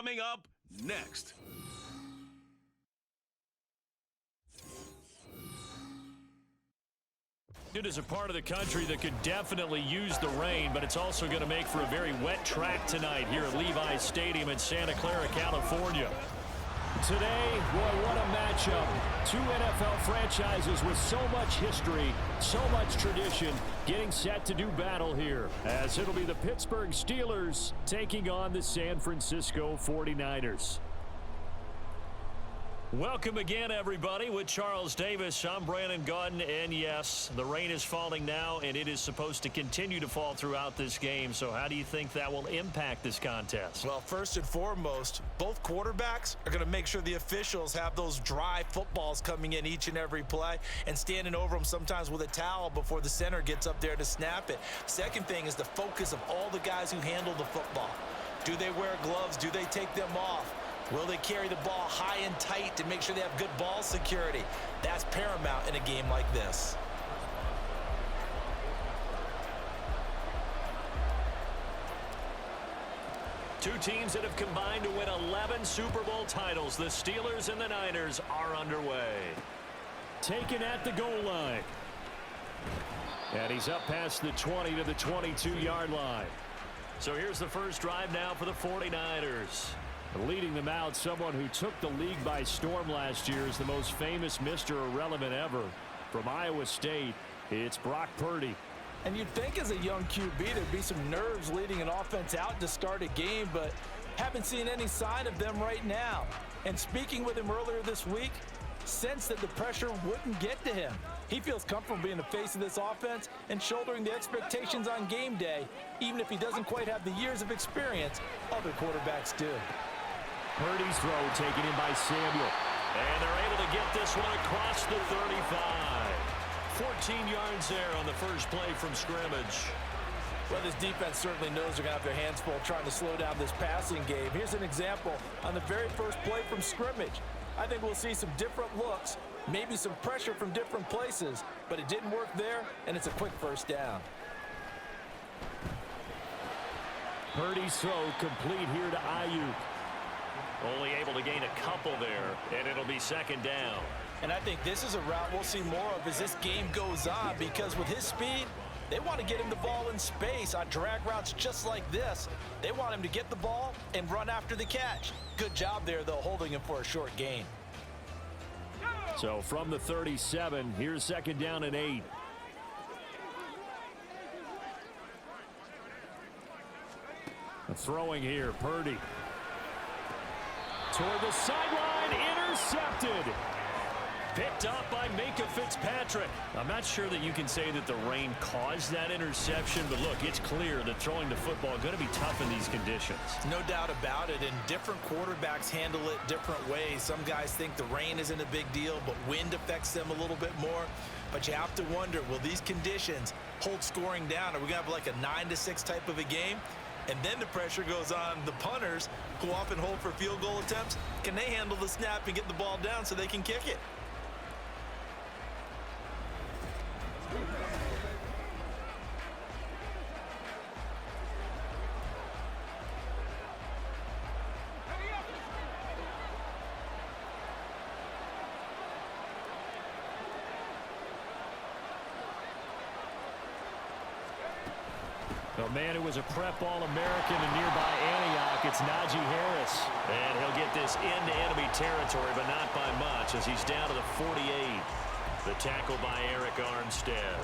Coming up next. It is a part of the country that could definitely use the rain, but it's also going to make for a very wet track tonight here at Levi's Stadium in Santa Clara, California. Today, boy, what a matchup. Two NFL franchises with so much history, so much tradition, getting set to do battle here, as it'll be the Pittsburgh Steelers taking on the San Francisco 49ers. Welcome again, everybody. With Charles Davis, I'm Brandon Gaudin, and yes, the rain is falling now, and it is supposed to continue to fall throughout this game. So how do you think that will impact this contest? Well, first and foremost, both quarterbacks are going to make sure the officials have those dry footballs coming in each and every play and standing over them sometimes with a towel before the center gets up there to snap it. Second thing is the focus of all the guys who handle the football. Do they wear gloves? Do they take them off? Will they carry the ball high and tight to make sure they have good ball security? That's paramount in a game like this. Two teams that have combined to win 11 Super Bowl titles. The Steelers and the Niners are underway. Taken at the goal line. And he's up past the 20 to the 22-yard line. So here's the first drive now for the 49ers. Leading them out, someone who took the league by storm last year is the most famous Mr. Irrelevant ever. From Iowa State, it's Brock Purdy. And you'd think as a young QB there'd be some nerves leading an offense out to start a game, but haven't seen any sign of them right now. And speaking with him earlier this week, sensed that the pressure wouldn't get to him. He feels comfortable being the face of this offense and shouldering the expectations on game day, even if he doesn't quite have the years of experience other quarterbacks do. Purdy's throw taken in by Samuel. And they're able to get this one across the 35. 14 yards there on the first play from scrimmage. Well, this defense certainly knows they're going to have their hands full trying to slow down this passing game. Here's an example on the very first play from scrimmage. I think we'll see some different looks, maybe some pressure from different places, but it didn't work there, and it's a quick first down. Purdy's throw complete here to Ayuk. Only able to gain a couple there, and it'll be second down. And I think this is a route we'll see more of as this game goes on, because with his speed, they want to get him the ball in space on drag routes just like this. They want him to get the ball and run after the catch. Good job there, though, holding him for a short gain. So from the 37, here's second down and 8. Throwing here, Purdy. Toward the sideline, intercepted. Picked up by Minka Fitzpatrick. I'm not sure that you can say that the rain caused that interception, but look, it's clear that throwing the football is going to be tough in these conditions. No doubt about it, and different quarterbacks handle it different ways. Some guys think the rain isn't a big deal, but wind affects them a little bit more. But you have to wonder, will these conditions hold scoring down? Are we going to have like a 9-6 type of a game? And then the pressure goes on the punters, who often hold for field goal attempts. Can they handle the snap and get the ball down so they can kick it? The man who was a prep All-American in nearby Antioch, it's Najee Harris. And he'll get this into enemy territory, but not by much, as he's down to the 48. The tackle by Eric Armstead.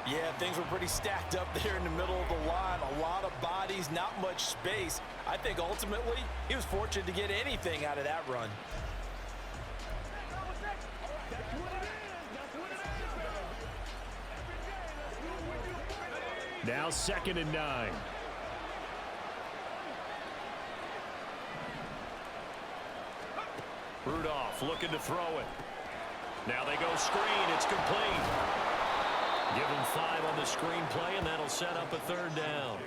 Yeah, things were pretty stacked up there in the middle of the line. A lot of bodies, not much space. I think ultimately he was fortunate to get anything out of that run. Now second and 9. Rudolph looking to throw it. Now they go screen. It's complete. Give him 5 on the screen play, and that'll set up a third down.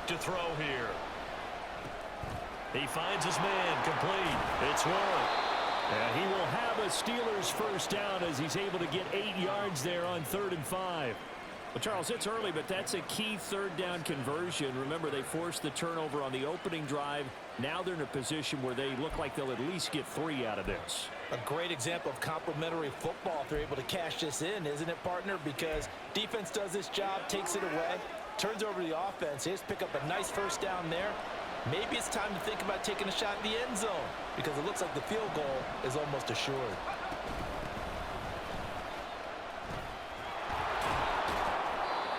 to throw here. He finds his man, complete. It's one. And he will have a Steelers first down as he's able to get 8 yards there on 3rd and 5. Well, Charles, it's early, but that's a key third down conversion. Remember, they forced the turnover on the opening drive. Now they're in a position where they look like they'll at least get 3 out of this. A great example of complementary football if they're able to cash this in, isn't it, partner? Because defense does this job, takes it away, turns over the offense. They just pick up a nice first down there. Maybe it's time to think about taking a shot in the end zone because it looks like the field goal is almost assured.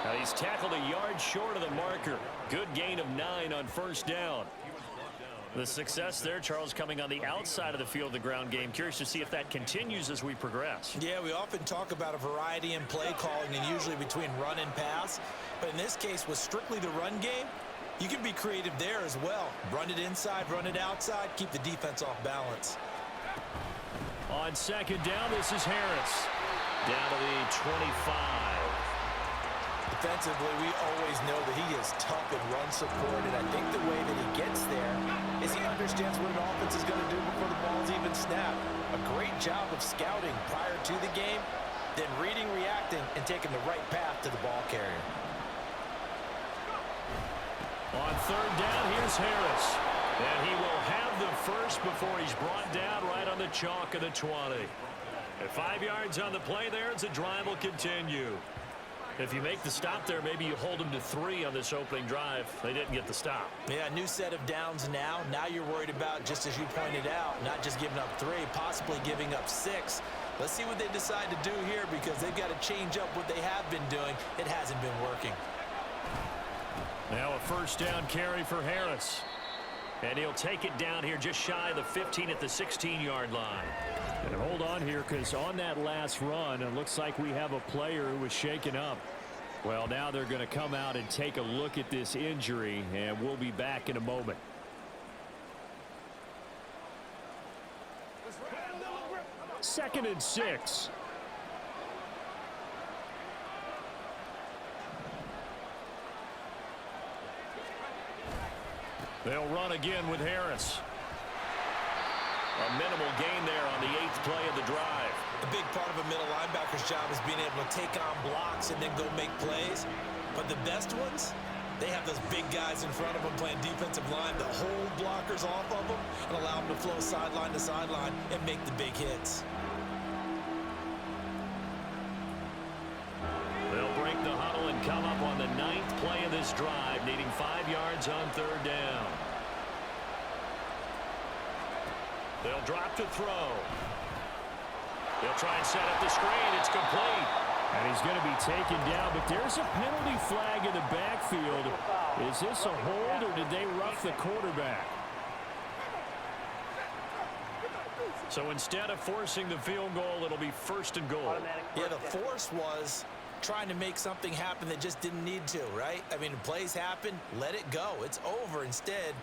Now he's tackled a yard short of the marker. Good gain of 9 on first down. The success there, Charles, coming on the outside of the field, the ground game. Curious to see if that continues as we progress. Yeah, we often talk about a variety in play calling and usually between run and pass. But in this case, with strictly the run game, you can be creative there as well. Run it inside, run it outside, keep the defense off balance. On second down, this is Harris. Down to the 25. Defensively, we always know that he is tough and run support, and I think the way that he gets there is he understands what an offense is going to do before the ball's even snapped. A great job of scouting prior to the game, then reading, reacting, and taking the right path to the ball carrier. On third down, here's Harris. And he will have the first before he's brought down right on the chalk of the 20. At 5 yards on the play there, as the drive will continue. If you make the stop there, maybe you hold them to 3 on this opening drive. They didn't get the stop. Yeah, new set of downs now. Now you're worried about, just as you pointed out, not just giving up 3, possibly giving up 6. Let's see what they decide to do here because they've got to change up what they have been doing. It hasn't been working. Now a first down carry for Harris. And he'll take it down here just shy of the 15 at the 16-yard line. And hold on here because on that last run, it looks like we have a player who was shaken up. Well, now they're going to come out and take a look at this injury, and we'll be back in a moment. Second and 6. They'll run again with Harris. A minimal gain there on the 8th play of the drive. A big part of a middle linebacker's job is being able to take on blocks and then go make plays. But the best ones, they have those big guys in front of them playing defensive line that hold blockers off of them and allow them to flow sideline to sideline and make the big hits. They'll break the huddle and come up on the 9th play of this drive, needing 5 yards on third down. They'll drop to throw. They'll try and set up the screen. It's complete. And he's going to be taken down, but there's a penalty flag in the backfield. Is this a hold, or did they rough the quarterback? So instead of forcing the field goal, it'll be first and goal. Yeah, the force was trying to make something happen that just didn't need to, right? I mean, plays happen, let it go. It's over. Instead,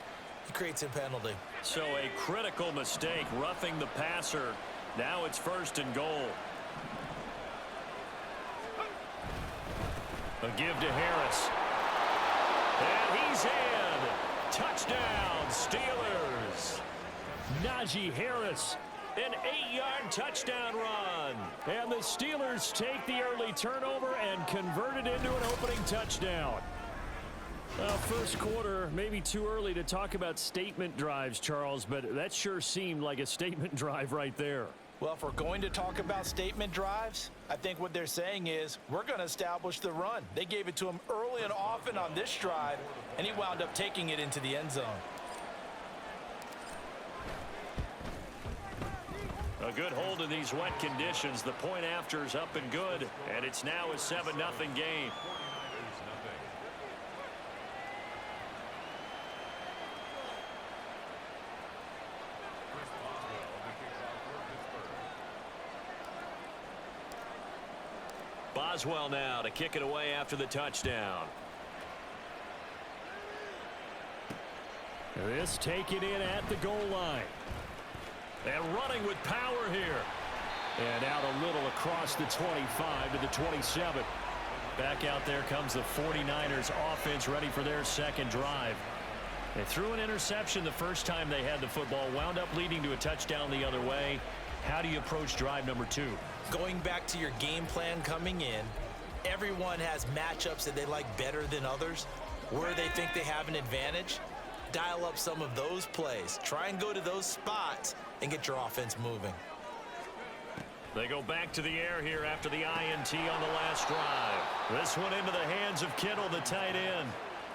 he creates a penalty. So a critical mistake, roughing the passer. Now it's first and goal. A give to Harris. And he's in. Touchdown, Steelers. Najee Harris, an 8-yard touchdown run. And the Steelers take the early turnover and convert it into an opening touchdown. Well, first quarter, maybe too early to talk about statement drives, Charles, but that sure seemed like a statement drive right there. Well, if we're going to talk about statement drives, I think what they're saying is we're going to establish the run. They gave it to him early and often on this drive, and he wound up taking it into the end zone. A good hold in these wet conditions. The point after is up and good, and it's now a 7-0 game. Boswell now to kick it away after the touchdown. This taken in at the goal line. And running with power here. And out a little across the 25 to the 27. Back out there comes the 49ers offense ready for their second drive. They threw an interception the first time they had the football, wound up leading to a touchdown the other way. How do you approach drive number 2? Going back to your game plan coming in, everyone has matchups that they like better than others. Where they think they have an advantage, dial up some of those plays. Try and go to those spots and get your offense moving. They go back to the air here after the INT on the last drive. This one into the hands of Kittle, the tight end.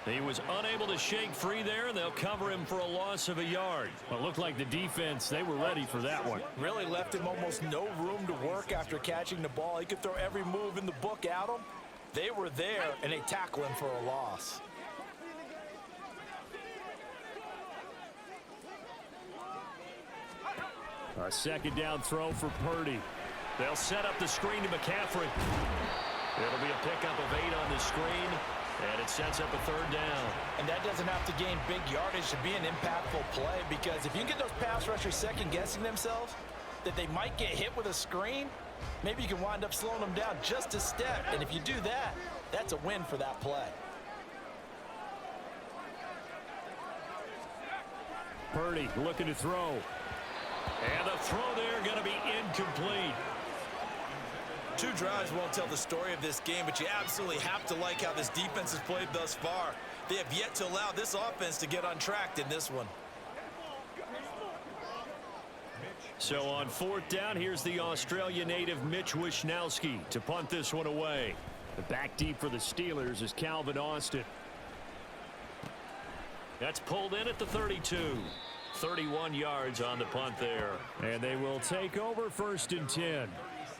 He was unable to shake free there, and they'll cover him for a loss of a yard. Well, it looked like the defense, they were ready for that one. Really left him almost no room to work after catching the ball. He could throw every move in the book at him. They were there, and they tackle him for a loss. A second down throw for Purdy. They'll set up the screen to McCaffrey. It'll be a pickup of 8 on the screen, and it sets up a third down. And that doesn't have to gain big yardage to be an impactful play, because if you can get those pass rushers second-guessing themselves that they might get hit with a screen, maybe you can wind up slowing them down just a step. And if you do that, that's a win for that play. Purdy looking to throw. And the throw there going to be incomplete. 2 drives won't tell the story of this game, but you absolutely have to like how this defense has played thus far. They have yet to allow this offense to get untracked in this one. So on 4th down, here's the Australia native Mitch Wishnowski to punt this one away. The back deep for the Steelers is Calvin Austin. That's pulled in at the 32. 31 yards on the punt there. And they will take over 1st and 10.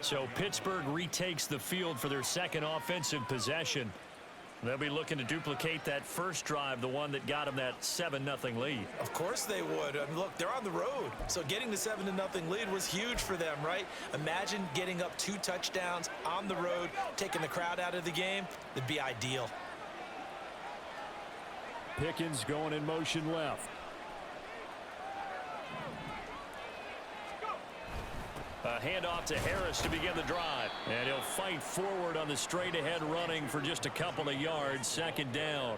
So Pittsburgh retakes the field for their second offensive possession. They'll be looking to duplicate that first drive, the one that got them that 7-0 lead. Of course they would. I mean, look, they're on the road. So getting the 7-0 lead was huge for them, right? Imagine getting up 2 touchdowns on the road, taking the crowd out of the game. That'd be ideal. Pickens going in motion left. A handoff to Harris to begin the drive. And he'll fight forward on the straight-ahead running for just a couple of yards. 2nd down.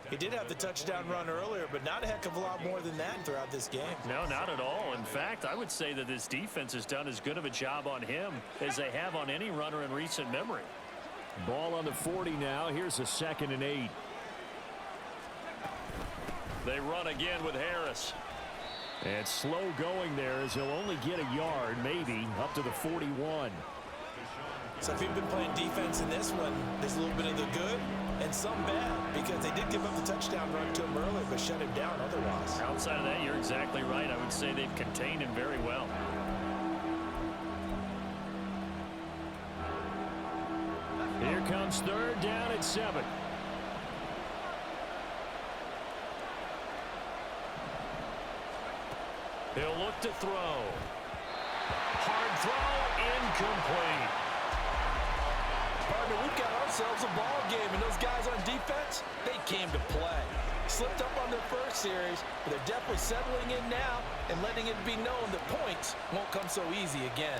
He did have the touchdown run earlier, but not a heck of a lot more than that throughout this game. No, not at all. In fact, I would say that this defense has done as good of a job on him as they have on any runner in recent memory. Ball on the 40 now. Here's a 2nd and 8. They run again with Harris. And slow going there as he'll only get a yard, maybe, up to the 41. So if you've been playing defense in this one, there's a little bit of the good and some bad, because they did give up the touchdown run to him earlier, but shut him down otherwise. Outside of that, you're exactly right. I would say they've contained him very well. Here comes 3rd down at 7. He'll look to throw. Hard throw, incomplete. Partner, we've got ourselves a ball game, and those guys on defense, they came to play. Slipped up on their first series, but they're definitely settling in now and letting it be known that points won't come so easy again.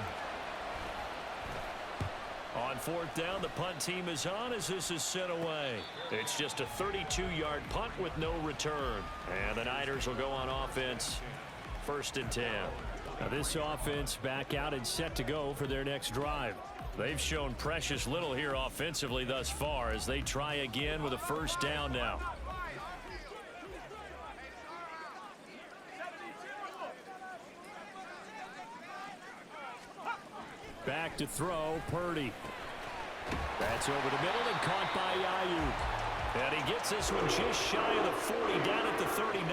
On 4th down, the punt team is on as this is sent away. It's just a 32-yard punt with no return. And the Niners will go on offense. 1st and 10. Now this offense back out and set to go for their next drive. They've shown precious little here offensively thus far as they try again with a 1st down now. Back to throw, Purdy. That's over the middle and caught by Ayuk. And he gets this one just shy of the 40, down at the 39.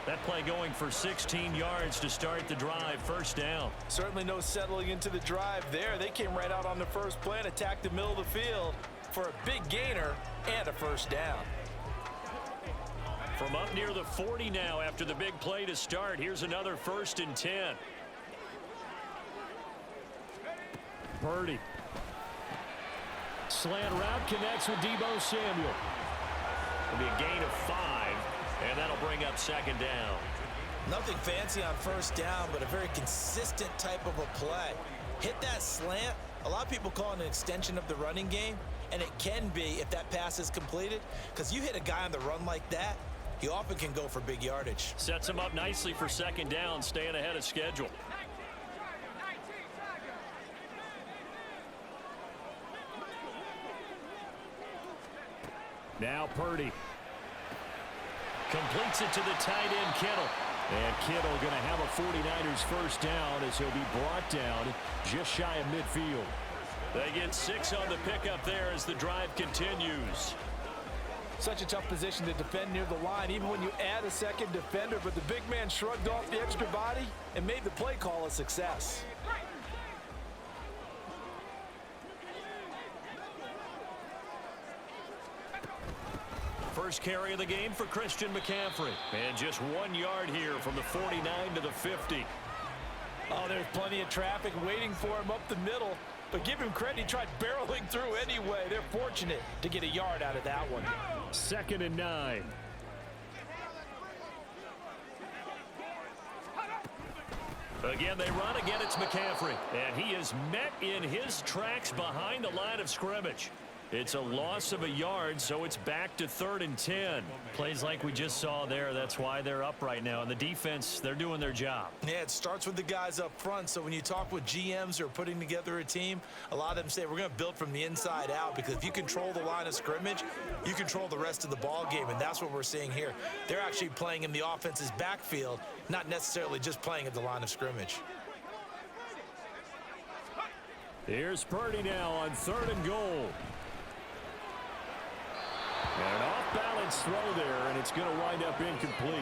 That play going for 16 yards to start the drive. 1st down. Certainly no settling into the drive there. They came right out on the first play and attacked the middle of the field for a big gainer and a 1st down. From up near the 40 now after the big play to start, here's another 1st and 10. Purdy. Slant route connects with Deebo Samuel. It'll be a gain of 5. And that'll bring up 2nd down. Nothing fancy on 1st down, but a very consistent type of a play. Hit that slant. A lot of people call it an extension of the running game. and it can be if that pass is completed, because you hit a guy on the run like that, he often can go for big yardage. Sets him up nicely for second down, staying ahead of schedule. Now Purdy. Completes it to the tight end, Kittle. And Kittle going to have a 49ers first down as he'll be brought down just shy of midfield. They get 6 on the pickup there as the drive continues. Such a tough position to defend near the line, even when you add a second defender, but the big man shrugged off the extra body and made the play call a success. First carry of the game for Christian McCaffrey. And just 1 yard here from the 49 to the 50. Oh, there's plenty of traffic waiting for him up the middle. But give him credit, he tried barreling through anyway. They're fortunate to get a yard out of that one. 2nd and 9. Again, they run. Again, it's McCaffrey. And he is met in his tracks behind the line of scrimmage. It's a loss of a yard, so it's back to 3rd and 10. Plays like we just saw there. That's why they're up right now. And the defense, they're doing their job. Yeah, it starts with the guys up front. So when you talk with GMs who are putting together a team, a lot of them say we're going to build from the inside out, because if you control the line of scrimmage, you control the rest of the ball game, and that's what we're seeing here. They're actually playing in the offense's backfield, not necessarily just playing at the line of scrimmage. Here's Purdy now on 3rd and goal. And an off-balance throw there, and it's going to wind up incomplete.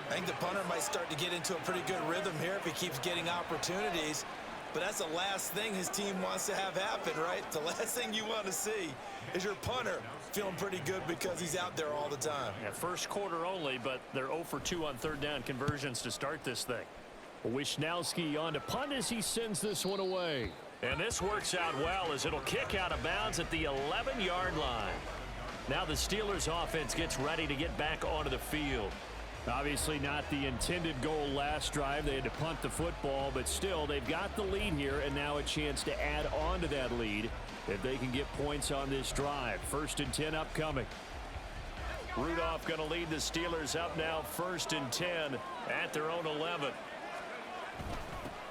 I think the punter might start to get into a pretty good rhythm here if he keeps getting opportunities. But that's the last thing his team wants to have happen, right? The last thing you want to see is your punter feeling pretty good because he's out there all the time. Yeah, first quarter only, but they're 0 for 2 on 3rd down conversions to start this thing. Wisnowski on to punt as he sends this one away. And this works out well as it'll kick out of bounds at the 11-yard line. Now the Steelers offense gets ready to get back onto the field. Obviously not the intended goal last drive. They had to punt the football, but still they've got the lead here, and now a chance to add on to that lead if they can get points on this drive. 1st and 10 upcoming. Rudolph going to lead the Steelers up now 1st and 10 at their own 11.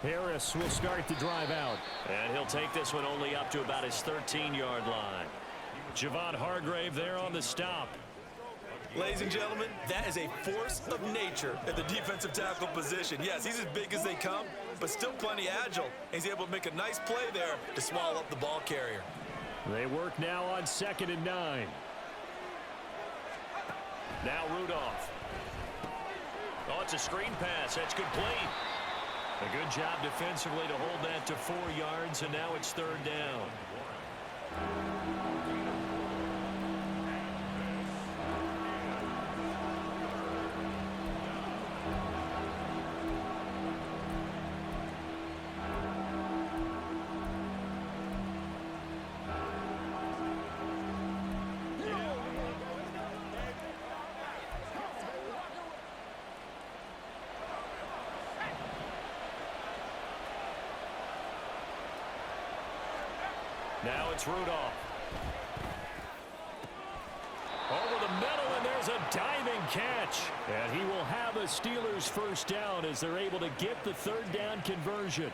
Harris will start the drive out. And he'll take this one only up to about his 13-yard line. Javon Hargrave there on the stop. Ladies and gentlemen, that is a force of nature at the defensive tackle position. Yes, he's as big as they come, but still plenty agile. He's able to make a nice play there to swallow up the ball carrier. They work now on 2nd and 9. Now Rudolph. Oh, it's a screen pass. That's complete. A good job defensively to hold that to 4 yards, and now it's 3rd down. Now it's Rudolph. Over the middle, and there's a diving catch. And he will have a Steelers first down as they're able to get the 3rd down conversion.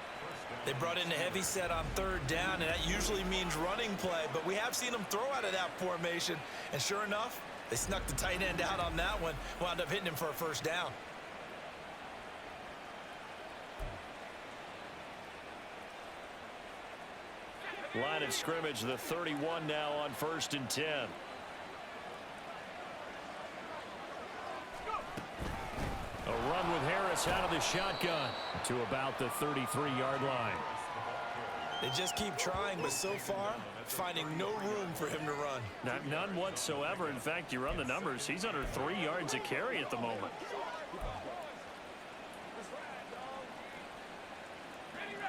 They brought in a heavy set on 3rd down, and that usually means running play, but we have seen them throw out of that formation, and sure enough, they snuck the tight end out on that one, wound up hitting him for a first down. Line of scrimmage, the 31 now on 1st and 10. A run with Harris out of the shotgun To about the 33-yard line. They just keep trying, but so far, finding no room for him to run. None whatsoever. In fact, you run the numbers. He's under 3 yards a carry at the moment.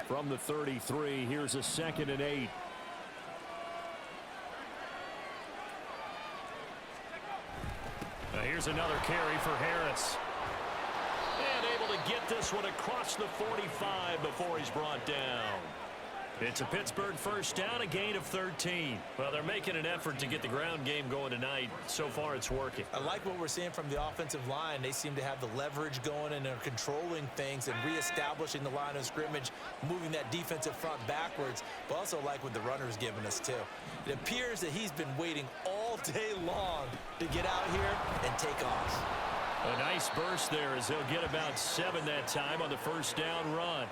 From the 33, here's a 2nd and 8. Now here's another carry for Harris. And able to get this one across the 45 before he's brought down. It's a Pittsburgh first down, a gain of 13. Well, they're making an effort to get the ground game going tonight. So far, it's working. I like what we're seeing from the offensive line. They seem to have the leverage going, and they're controlling things and reestablishing the line of scrimmage, moving that defensive front backwards, but also like what the runner's giving us, too. It appears that he's been waiting all day long to get out here and take off. A nice burst there as they'll get about 7 that time on the first down run.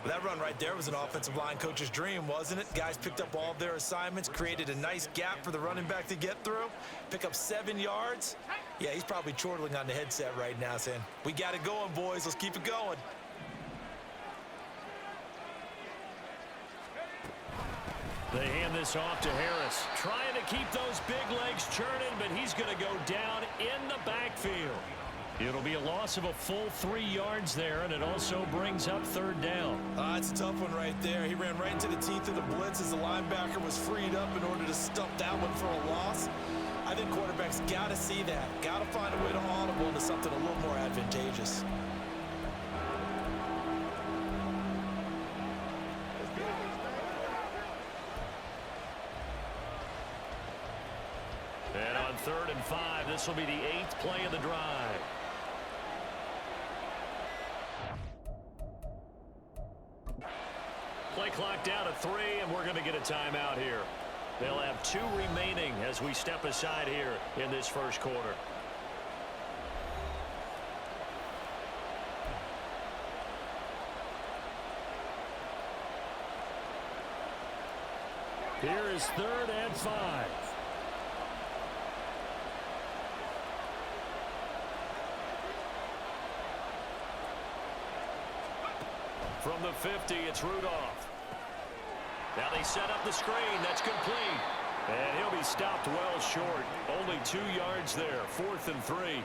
That run right there was an offensive line coach's dream, wasn't it? Guys picked up all of their assignments, created a nice gap for the running back to get through, pick up 7 yards. Yeah, he's probably chortling on the headset right now saying, we got it going, boys. Let's keep it going. They hand this off to Harris. Trying to keep those big legs churning, but he's going to go down in the backfield. It'll be a loss of a full 3 yards there, and it also brings up third down. It's a tough one right there. He ran right into the teeth of the blitz as the linebacker was freed up in order to stump that one for a loss. I think quarterbacks got to see that. Got to find a way to audible into something a little more advantageous. And on 3rd and 5, this will be the 8th play of the drive. Play clock down to 3, and we're going to get a timeout here. They'll have 2 remaining as we step aside here in this first quarter. Here is 3rd and 5. From the 50, it's Rudolph. Now they set up the screen. That's complete. And he'll be stopped well short. Only 2 yards there. 4th and 3.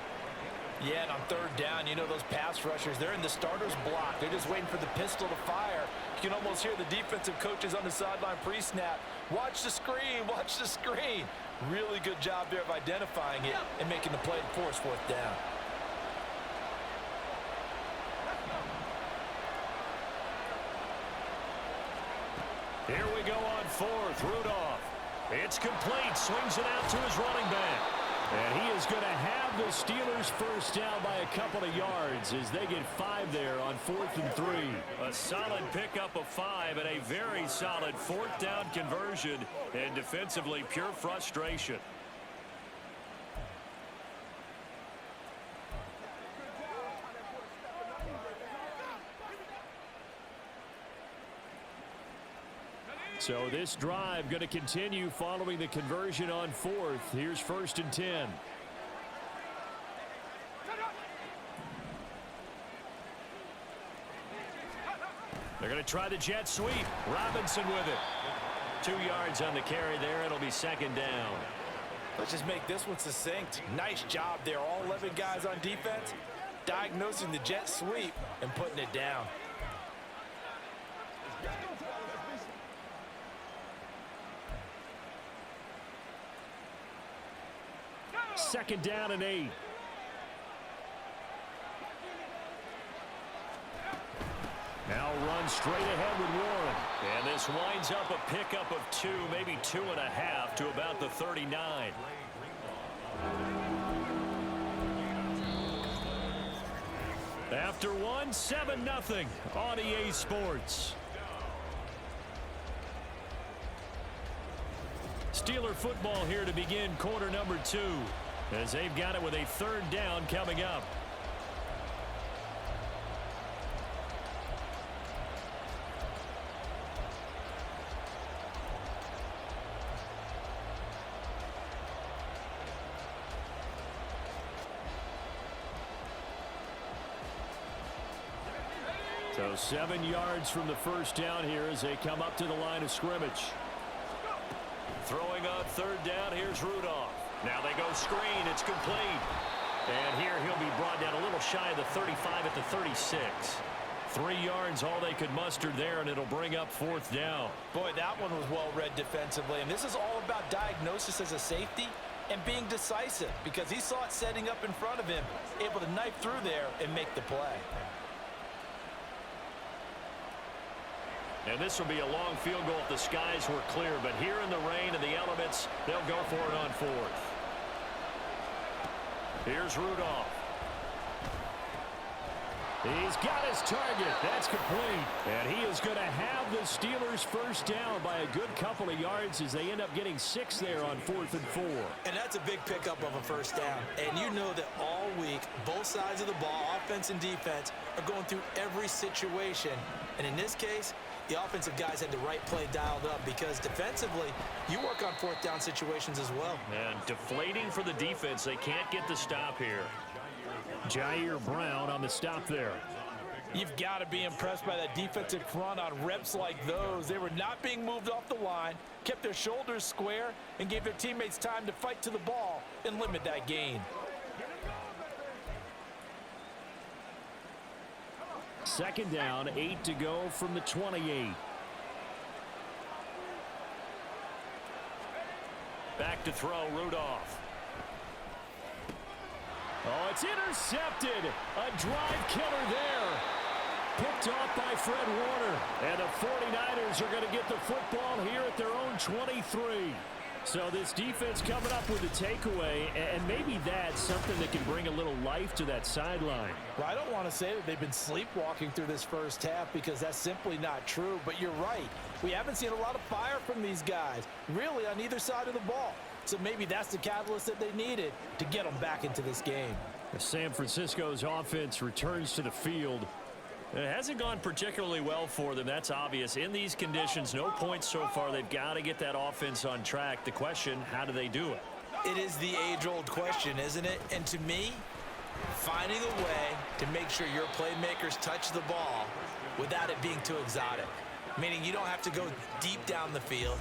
Yeah, and on 3rd down, you know those pass rushers, they're in the starter's block. They're just waiting for the pistol to fire. You can almost hear the defensive coaches on the sideline pre-snap. Watch the screen, watch the screen. Really good job there of identifying it and making the play to force 4th down. Here we go on 4th. Rudolph. It's complete. Swings it out to his running back. And he is going to have the Steelers first down by a couple of yards as they get 5 there on 4th and 3. A solid pickup of 5 and a very solid 4th down conversion. And defensively, pure frustration. So this drive going to continue following the conversion on 4th. Here's 1st and 10. They're going to try the jet sweep. Robinson with it. 2 yards on the carry there. It'll be 2nd down. Let's just make this one succinct. Nice job there. All 11 guys on defense diagnosing the jet sweep and putting it down. 2nd down and 8. Now run straight ahead with Warren. And this winds up a pickup of 2, maybe 2.5 to about the 39. After 1, 7-0 on EA Sports. Steeler football here to begin quarter number 2 as they've got it with a 3rd down coming up. So 7 yards from the first down here as they come up to the line of scrimmage. Throwing on 3rd down, here's Rudolph. Now they go screen, it's complete. And here he'll be brought down a little shy of the 35 at the 36. 3 yards, all they could muster there, and it'll bring up 4th down. Boy, that one was well read defensively. And this is all about diagnosis as a safety and being decisive because he saw it setting up in front of him, able to knife through there and make the play. And this will be a long field goal if the skies were clear. But here in the rain and the elements, they'll go for it on fourth. Here's Rudolph. He's got his target. That's complete. And he is going to have the Steelers first down by a good couple of yards as they end up getting 6 there on 4th and 4. And that's a big pickup of a first down. And you know that all week, both sides of the ball, offense and defense, are going through every situation. And in this case, the offensive guys had the right play dialed up because defensively, you work on 4th down situations as well. And deflating for the defense. They can't get the stop here. Jair Brown on the stop there. You've got to be impressed by that defensive front on reps like those. They were not being moved off the line, kept their shoulders square, and gave their teammates time to fight to the ball and limit that gain. Second down, 8 to go from the 28. Back to throw, Rudolph. Oh, it's intercepted. A drive killer there. Picked off by Fred Warner. And the 49ers are going to get the football here at their own 23. So this defense coming up with a takeaway, and maybe that's something that can bring a little life to that sideline. Well, I don't want to say that they've been sleepwalking through this first half because that's simply not true, but you're right. We haven't seen a lot of fire from these guys, really on either side of the ball. So maybe that's the catalyst that they needed to get them back into this game. San Francisco's offense returns to the field. It hasn't gone particularly well for them. That's obvious. In these conditions, no points so far. They've got to get that offense on track. The question, how do they do it? It is the age-old question, isn't it? And to me, finding a way to make sure your playmakers touch the ball without it being too exotic. Meaning you don't have to go deep down the field.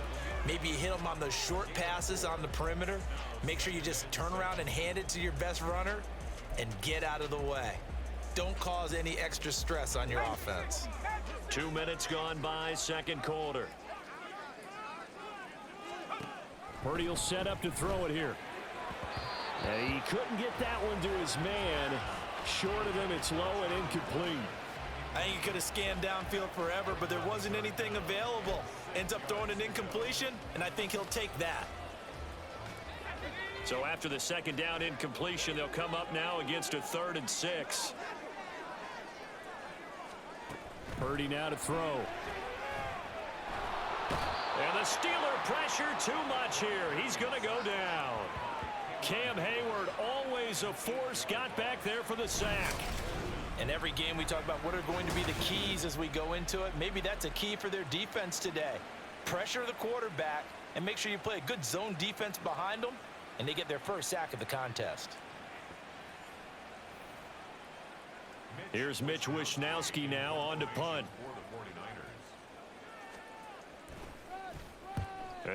Maybe you hit them on those short passes on the perimeter. Make sure you just turn around and hand it to your best runner and get out of the way. Don't cause any extra stress on your offense. 2 minutes gone by, second quarter. Purdy will set up to throw it here. And he couldn't get that one to his man. Short of him, it's low and incomplete. I think he could have scanned downfield forever, but there wasn't anything available. Ends up throwing an incompletion, and I think he'll take that. So after the second down incompletion, they'll come up now against a 3rd and 6. Purdy now to throw. And the Steeler pressure too much here. He's going to go down. Cam Hayward, always a force, got back there for the sack. In every game we talk about what are going to be the keys as we go into it. Maybe that's a key for their defense today. Pressure the quarterback and make sure you play a good zone defense behind them, and they get their first sack of the contest. Here's Mitch Wishnowski now on to punt.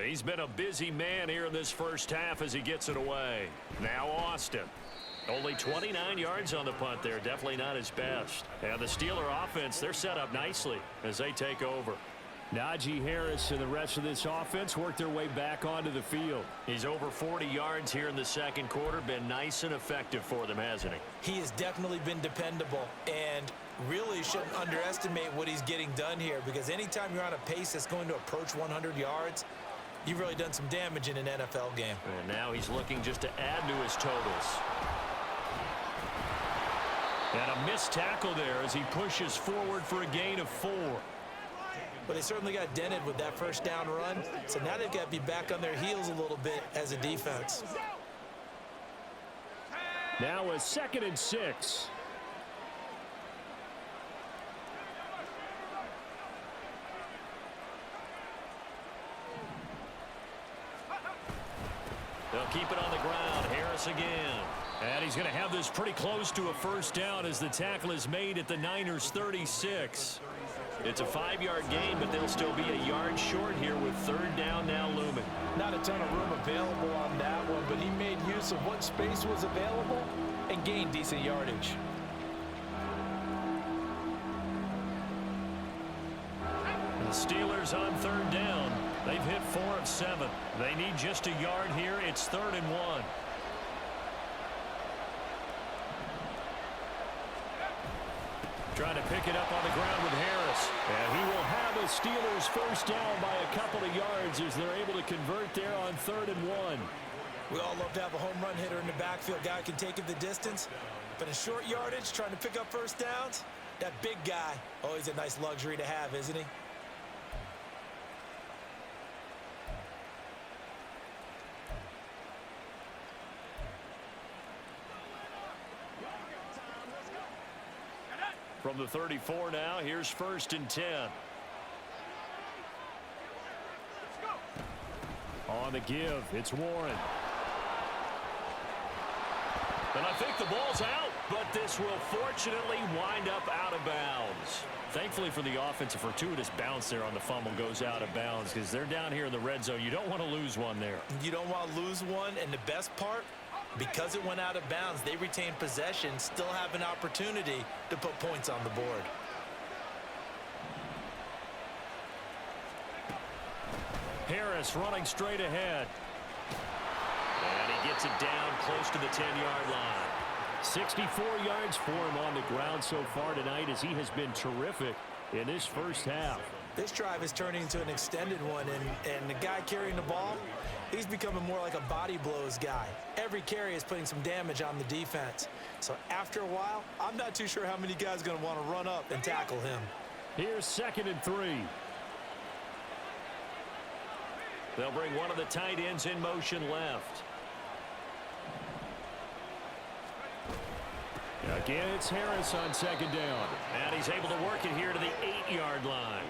He's been a busy man here in this first half as he gets it away. Now Austin. Only 29 yards on the punt there. Definitely not his best. And the Steeler offense, they're set up nicely as they take over. Najee Harris and the rest of this offense work their way back onto the field. He's over 40 yards here in the second quarter. Been nice and effective for them, hasn't he? He has definitely been dependable, and really shouldn't underestimate what he's getting done here, because anytime you're on a pace that's going to approach 100 yards, you've really done some damage in an NFL game. And now he's looking just to add to his totals. And a missed tackle there as he pushes forward for a gain of 4. But they certainly got dented with that first down run, so now they've got to be back on their heels a little bit as a defense. Now a 2nd and 6. They'll keep it on the ground. Harris again. And he's going to have this pretty close to a first down as the tackle is made at the Niners' 36. It's a 5-yard gain, but they'll still be a yard short here with 3rd down now looming. Not a ton of room available on that one, but he made use of what space was available and gained decent yardage. The Steelers on 3rd down. They've hit 4 of 7. They need just a yard here. It's 3rd and 1. Trying to pick it up on the ground with Harris. And he will have a Steelers first down by a couple of yards as they're able to convert there on 3rd and 1. We all love to have a home run hitter in the backfield. Guy can take it the distance. But in short yardage, trying to pick up first downs, that big guy, always a nice luxury to have, isn't he? From the 34 now, here's 1st and 10. On the give, it's Warren. And I think the ball's out, but this will fortunately wind up out of bounds. Thankfully for the offense, a fortuitous bounce there on the fumble goes out of bounds because they're down here in the red zone. You don't want to lose one there. You don't want to lose one, and the best part, because it went out of bounds, they retain possession, still have an opportunity to put points on the board. Harris running straight ahead. And he gets it down close to the 10-yard line. 64 yards for him on the ground so far tonight as he has been terrific in this first half. This drive is turning into an extended one, and the guy carrying the ball, he's becoming more like a body blows guy. Every carry is putting some damage on the defense. So after a while, I'm not too sure how many guys are going to want to run up and tackle him. Here's 2nd and 3. They'll bring one of the tight ends in motion left. Again, it's Harris on 2nd down. And he's able to work it here to the 8-yard line.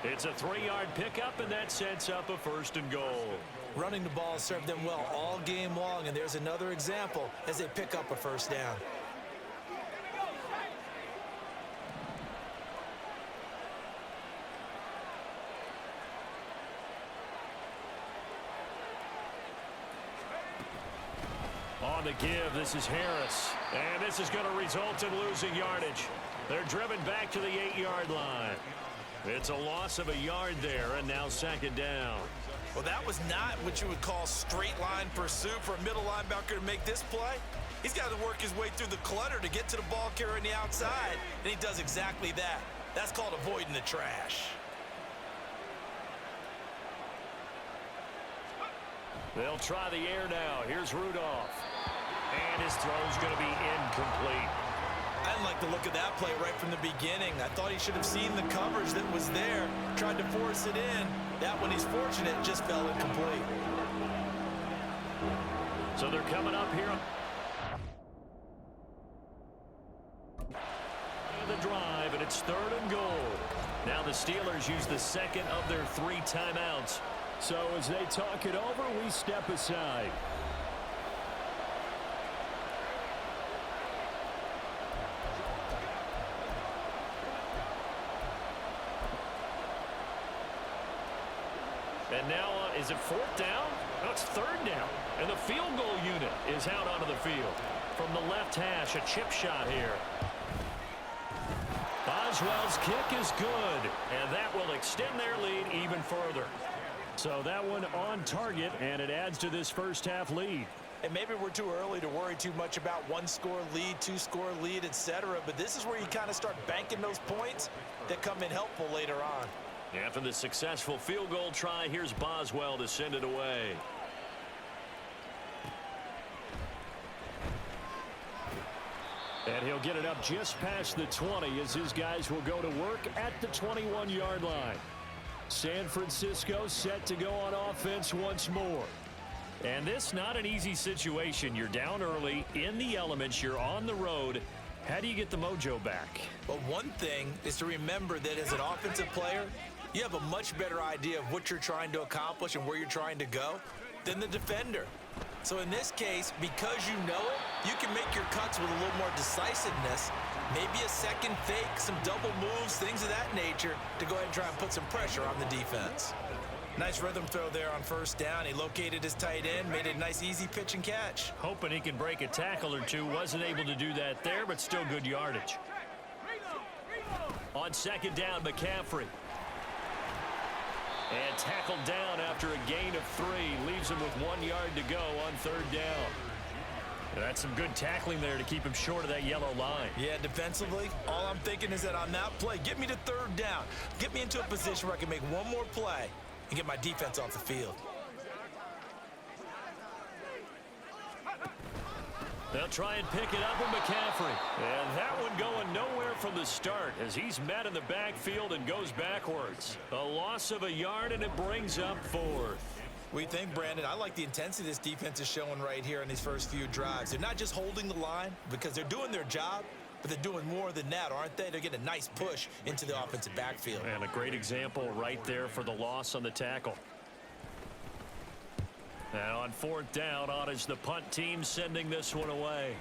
It's a 3-yard pickup, and that sets up a 1st and goal. Running the ball served them well all game long, and there's another example as they pick up a first down. On the give, this is Harris. And this is going to result in losing yardage. They're driven back to the 8-yard line. It's a loss of a yard there, and now 2nd down. Well, that was not what you would call straight line pursuit for a middle linebacker to make this play. He's got to work his way through the clutter to get to the ball carrier on the outside, and he does exactly that. That's called avoiding the trash. They'll try the air now. Here's Rudolph. And his throw's going to be incomplete. I didn't like the look of that play right from the beginning. I thought he should have seen the coverage that was there, tried to force it in. That one, he's fortunate, just fell incomplete. So they're coming up here. The drive, and it's 3rd and goal. Now the Steelers use the 2nd of their 3 timeouts. So as they talk it over, we step aside. And now, is it 4th down? No, it's 3rd down. And the field goal unit is out onto the field. From the left hash, a chip shot here. Boswell's kick is good, and that will extend their lead even further. So that one on target, and it adds to this first half lead. And maybe we're too early to worry too much about 1-score lead, 2-score lead, etc. But this is where you kind of start banking those points that come in helpful later on. After the successful field goal try, here's Boswell to send it away. And he'll get it up just past the 20 as his guys will go to work at the 21-yard line. San Francisco set to go on offense once more. And this not an easy situation. You're down early, in the elements, you're on the road. How do you get the mojo back? Well, one thing is to remember that as an offensive player, you have a much better idea of what you're trying to accomplish and where you're trying to go than the defender. So in this case, because you know it, you can make your cuts with a little more decisiveness, maybe a second fake, some double moves, things of that nature, to go ahead and try and put some pressure on the defense. Nice rhythm throw there on 1st down. He located his tight end, made it a nice easy pitch and catch. Hoping he can break a tackle or two. Wasn't able to do that there, but still good yardage. On 2nd down, McCaffrey. And tackled down after a gain of 3. Leaves him with 1 yard to go on 3rd down. That's some good tackling there to keep him short of that yellow line. Yeah, defensively, all I'm thinking is that on that play, get me to third down. Get me into a position where I can make one more play and get my defense off the field. They'll try and pick it up with McCaffrey. And that one going nowhere from the start as he's met in the backfield and goes backwards. A loss of a yard, and it brings up fourth. We think, Brandon, I like the intensity this defense is showing right here in these first few drives. They're not just holding the line because they're doing their job, but they're doing more than that, aren't they? They're getting a nice push into the offensive backfield. And a great example right there for the loss on the tackle. And on fourth down, on is the punt team sending this one away.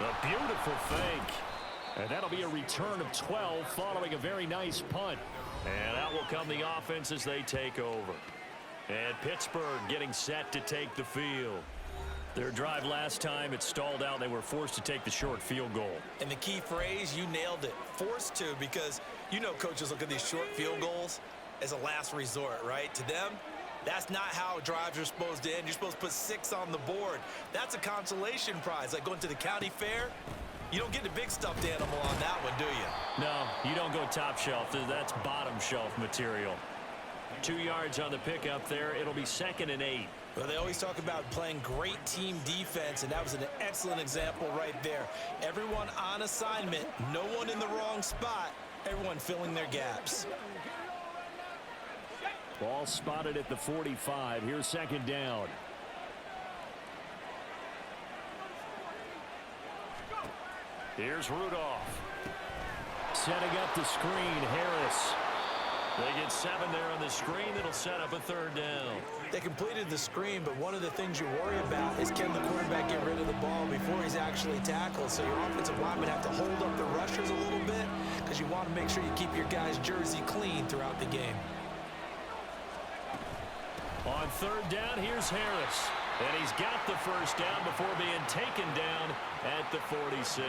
A beautiful fake. And that'll be a return of 12 following a very nice punt. And out will come the offense as they take over. And Pittsburgh getting set to take the field. Their drive last time, it stalled out. They were forced to take the short field goal. And the key phrase, you nailed it, forced to, because you know coaches look at these short field goals as a last resort, right? To them, that's not how drives are supposed to end. You're supposed to put 6 on the board. That's a consolation prize. Like going to the county fair, you don't get the big stuffed animal on that one, do you? No, you don't go top shelf. That's bottom shelf material. 2 yards on the pickup there. It'll be 2nd and 8. Well, they always talk about playing great team defense, and that was an excellent example right there. Everyone on assignment, no one in the wrong spot, everyone filling their gaps. Ball spotted at the 45. Here's 2nd down. Here's Rudolph. Setting up the screen, Harris. They get 7 there on the screen. It'll set up a 3rd down. They completed the screen, but one of the things you worry about is can the quarterback get rid of the ball before he's actually tackled? So your offensive linemen have to hold up the rushers a little bit because you want to make sure you keep your guy's jersey clean throughout the game. On 3rd down, here's Harris. And he's got the 1st down before being taken down at the 46.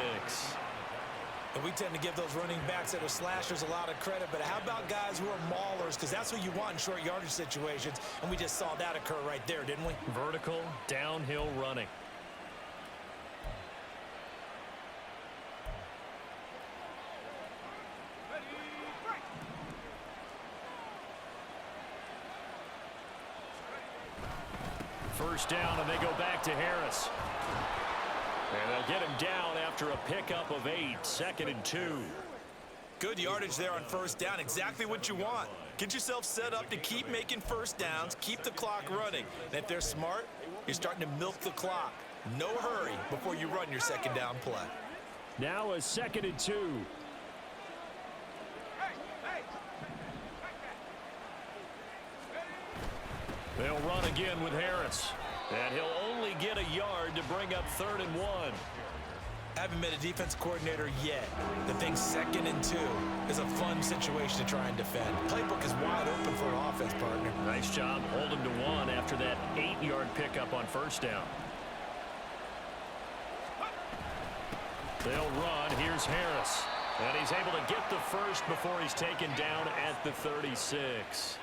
And we tend to give those running backs that are slashers a lot of credit, but how about guys who are maulers? Because that's what you want in short yardage situations, and we just saw that occur right there, didn't we? Vertical, downhill running. First down, and they go back to Harris. And they'll get him down after a pickup of 8, 2nd and 2. Good yardage there on 1st down, exactly what you want. Get yourself set up to keep making 1st downs, keep the clock running. And if they're smart, you're starting to milk the clock. No hurry before you run your 2nd down play. Now a 2nd and 2. They'll run again with Harris. And he'll only get a yard to bring up 3rd and 1. Haven't met a defense coordinator yet that thinks 2nd and 2 is a fun situation to try and defend. Playbook is wide open for an offense, partner. Nice job holding to 1 after that 8-yard pickup on 1st down. They'll run. Here's Harris. And he's able to get the 1st before he's taken down at the 36.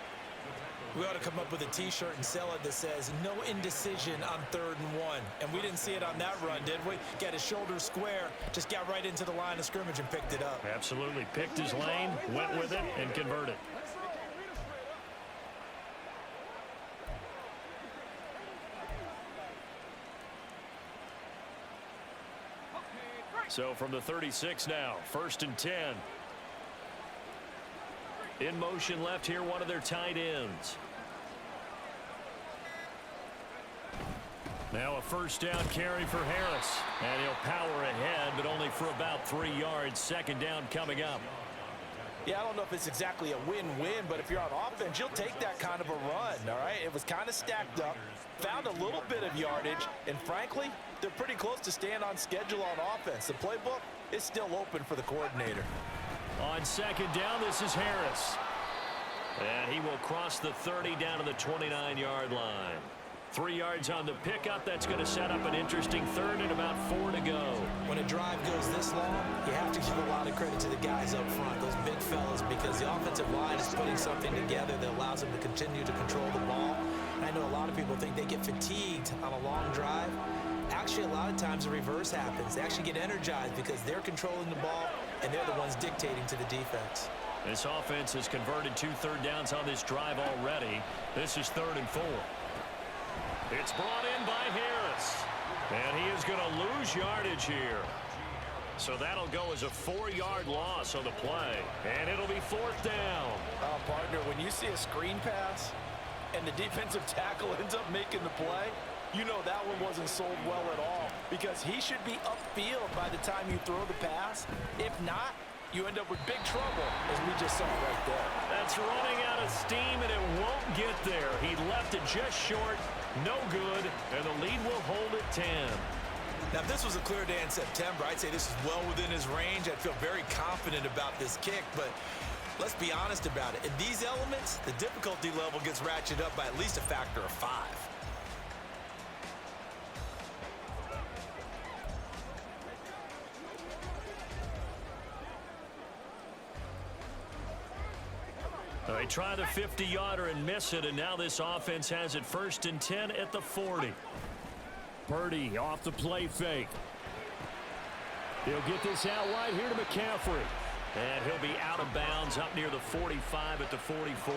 We ought to come up with a T-shirt and sell it that says, no indecision on 3rd and 1. And we didn't see it on that run, did we? Got his shoulder square, just got right into the line of scrimmage and picked it up. Absolutely. Picked his lane, went with it, and converted. So from the 36 now, 1st and 10. In motion left here, one of their tight ends. Now a 1st down carry for Harris. And he'll power ahead, but only for about 3 yards. 2nd down coming up. Yeah, I don't know if it's exactly a win-win, but if you're on offense, you'll take that kind of a run, all right? It was kind of stacked up, found a little bit of yardage, and frankly, they're pretty close to staying on schedule on offense. The playbook is still open for the coordinator. On 2nd down, this is Harris. And he will cross the 30 down to the 29-yard line. 3 yards on the pickup. That's going to set up an interesting 3rd and about 4 to go. When a drive goes this long, you have to give a lot of credit to the guys up front, those big fellas, because the offensive line is putting something together that allows them to continue to control the ball. And I know a lot of people think they get fatigued on a long drive. Actually, a lot of times the reverse happens. They actually get energized because they're controlling the ball, and they're the ones dictating to the defense. This offense has converted 2 third downs on this drive already. This is 3rd and 4. It's brought in by Harris. And he is going to lose yardage here. So that'll go as a 4-yard loss on the play. And it'll be 4th down. Partner, when you see a screen pass and the defensive tackle ends up making the play, you know that one wasn't sold well at all, because he should be upfield by the time you throw the pass. If not, you end up with big trouble, as we just saw right there. That's running out of steam, and it won't get there. He left it just short, no good, and the lead will hold at 10. Now, if this was a clear day in September, I'd say this is well within his range. I'd feel very confident about this kick, but let's be honest about it. In these elements, the difficulty level gets ratcheted up by at least a factor of 5. They try the 50-yarder and miss it, and now this offense has it 1st and 10 at the 40. Purdy off the play fake. He'll get this out wide here to McCaffrey. And he'll be out of bounds up near the 45 at the 44.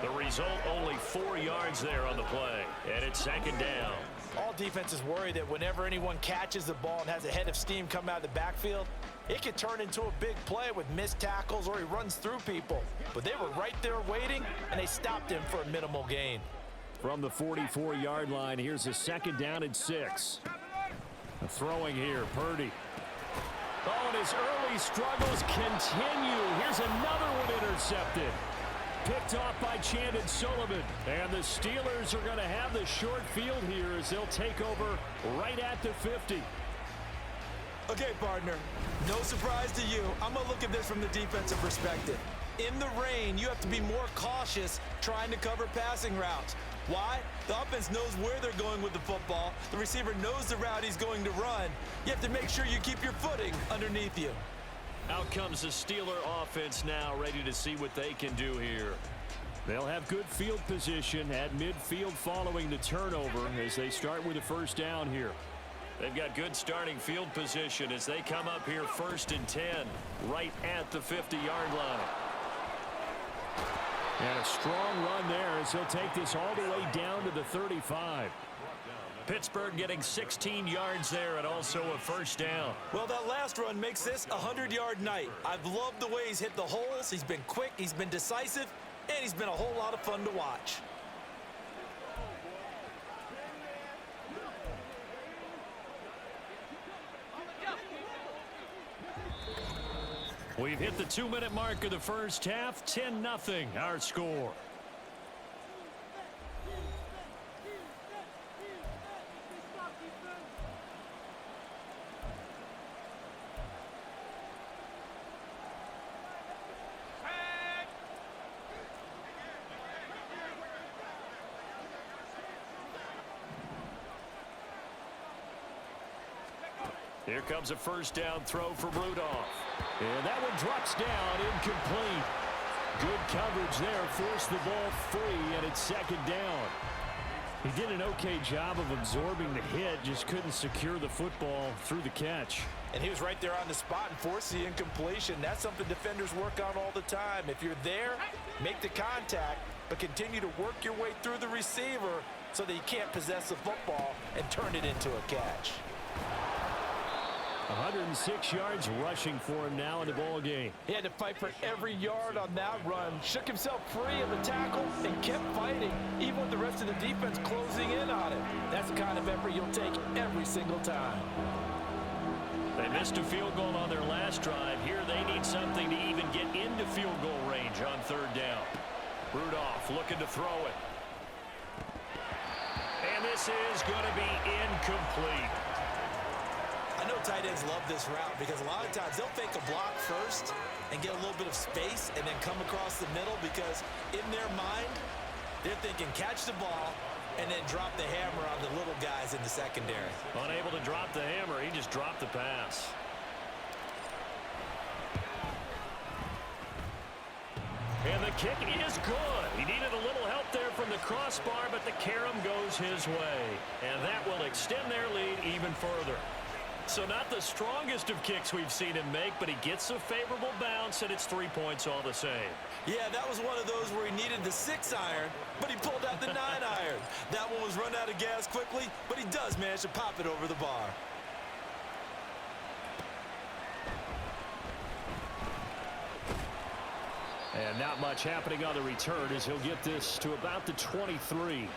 The result, only 4 yards there on the play, and it's 2nd down. All defenses worry that whenever anyone catches the ball and has a head of steam come out of the backfield, it could turn into a big play with missed tackles or he runs through people. But they were right there waiting, and they stopped him for a minimal gain. From the 44-yard line, here's a 2nd down and 6. Throwing here, Purdy. Oh, and his early struggles continue. Here's another one intercepted. Picked off by Chandon Sullivan. And the Steelers are going to have the short field here as they'll take over right at the 50. Okay, partner, no surprise to you. I'm going to look at this from the defensive perspective. In the rain, you have to be more cautious trying to cover passing routes. Why? The offense knows where they're going with the football. The receiver knows the route he's going to run. You have to make sure you keep your footing underneath you. Out comes the Steeler offense now, ready to see what they can do here. They'll have good field position at midfield following the turnover as they start with a 1st down here. They've got good starting field position as they come up here 1st and 10, right at the 50-yard line. And a strong run there as he'll take this all the way down to the 35. Pittsburgh getting 16 yards there and also a 1st down. Well, that last run makes this a 100-yard night. I've loved the way he's hit the holes. He's been quick, he's been decisive, and he's been a whole lot of fun to watch. We've hit the 2-minute mark of the first half. 10-0 our score. Here comes a 1st down throw for Rudolph. And that one drops down, incomplete. Good coverage there, forced the ball free, and it's 2nd down. He did an okay job of absorbing the hit, just couldn't secure the football through the catch. And he was right there on the spot and forced the incompletion. That's something defenders work on all the time. If you're there, make the contact, but continue to work your way through the receiver so that you can't possess the football and turn it into a catch. 106 yards rushing for him now in the ball game. He had to fight for every yard on that run, shook himself free of the tackle, and kept fighting, even with the rest of the defense closing in on him. That's the kind of effort you'll take every single time. They missed a field goal on their last drive. Here they need something to even get into field goal range on 3rd down. Rudolph looking to throw it. And this is going to be incomplete. I know tight ends love this route because a lot of times they'll fake a block first and get a little bit of space and then come across the middle because in their mind, they're thinking catch the ball and then drop the hammer on the little guys in the secondary. Unable to drop the hammer, he just dropped the pass. And the kick is good. He needed a little help there from the crossbar, but the carom goes his way. And that will extend their lead even further. So not the strongest of kicks we've seen him make, but he gets a favorable bounce, and it's 3 points all the same. Yeah, that was one of those where he needed the 6-iron, but he pulled out the 9-iron. That one was run out of gas quickly, but he does manage to pop it over the bar. And not much happening on the return as he'll get this to about the 23.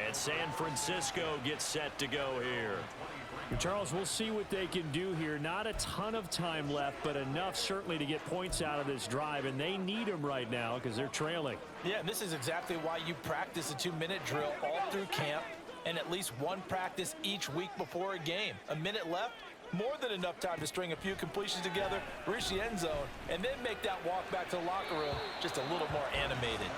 And San Francisco gets set to go here. Charles, we'll see what they can do here. Not a ton of time left, but enough certainly to get points out of this drive, and they need them right now because they're trailing. Yeah, and this is exactly why you practice a 2-minute drill all through camp and at least one practice each week before a game. A minute left, more than enough time to string a few completions together, reach the end zone, and then make that walk back to the locker room just a little more animated.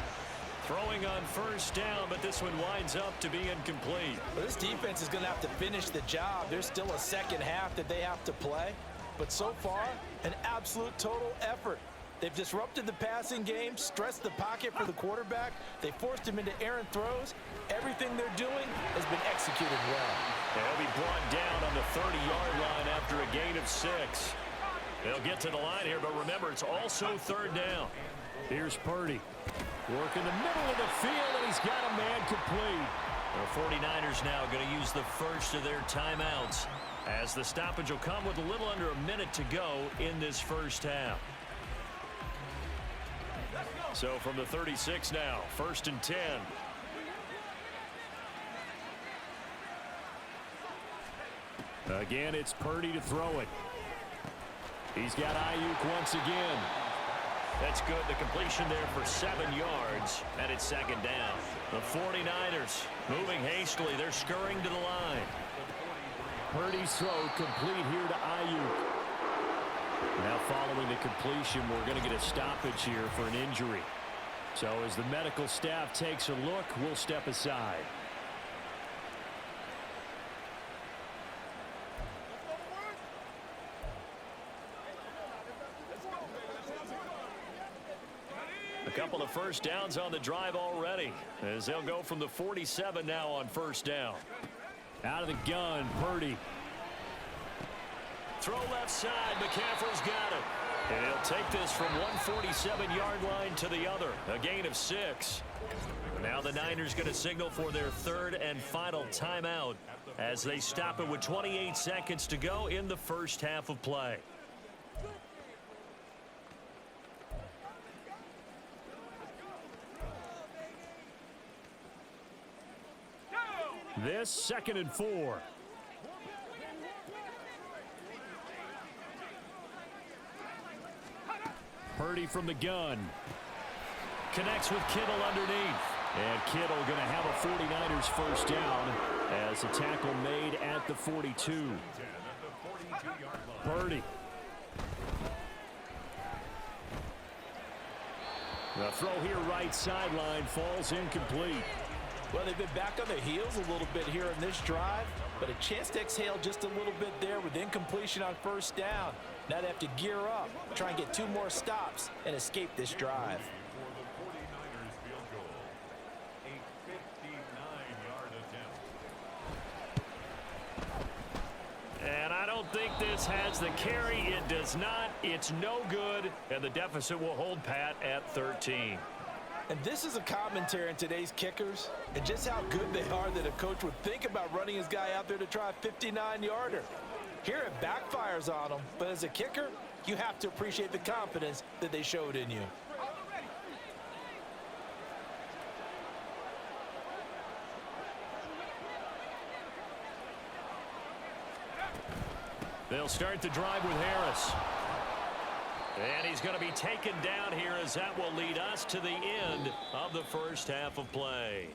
Throwing on first down, but this one winds up to be incomplete. Well, this defense is going to have to finish the job. There's still a second half that they have to play. But so far, an absolute total effort. They've disrupted the passing game, stressed the pocket for the quarterback. They forced him into errant throws. Everything they're doing has been executed well. They'll be brought down on the 30-yard line after a gain of 6. They'll get to the line here, but remember, it's also third down. Here's Purdy. Work in the middle of the field, and he's got a man complete. The 49ers now going to use the first of their timeouts as the stoppage will come with a little under a minute to go in this first half. So from the 36 now, 1st and 10. Again, it's Purdy to throw it. He's got Ayuk once again. That's good. The completion there for 7 yards, and it's second down. The 49ers moving hastily. They're scurrying to the line. Purdy's throw complete here to Ayuk. Now following the completion, we're going to get a stoppage here for an injury. So as the medical staff takes a look, we'll step aside. A couple of first downs on the drive already as they'll go from the 47 now on first down. Out of the gun, Purdy. Throw left side. McCaffrey's got it. And he'll take this from 147-yard line to the other. A gain of 6. Now the Niners going to signal for their third and final timeout as they stop it with 28 seconds to go in the first half of play. This 2nd and 4. Purdy from the gun. Connects with Kittle underneath. And Kittle going to have a 49ers first down as a tackle made at the 42. Purdy. The throw here right sideline falls incomplete. Well, they've been back on their heels a little bit here in this drive, but a chance to exhale just a little bit there with incompletion on first down. Now they have to gear up, try and get 2 more stops, and escape this drive. And I don't think this has the carry. It does not. It's no good, and the deficit will hold pat at 13. And this is a commentary on today's kickers and just how good they are that a coach would think about running his guy out there to try a 59-yarder. Here it backfires on them, but as a kicker, you have to appreciate the confidence that they showed in you. They'll start the drive with Harris. And he's going to be taken down here as that will lead us to the end of the first half of play.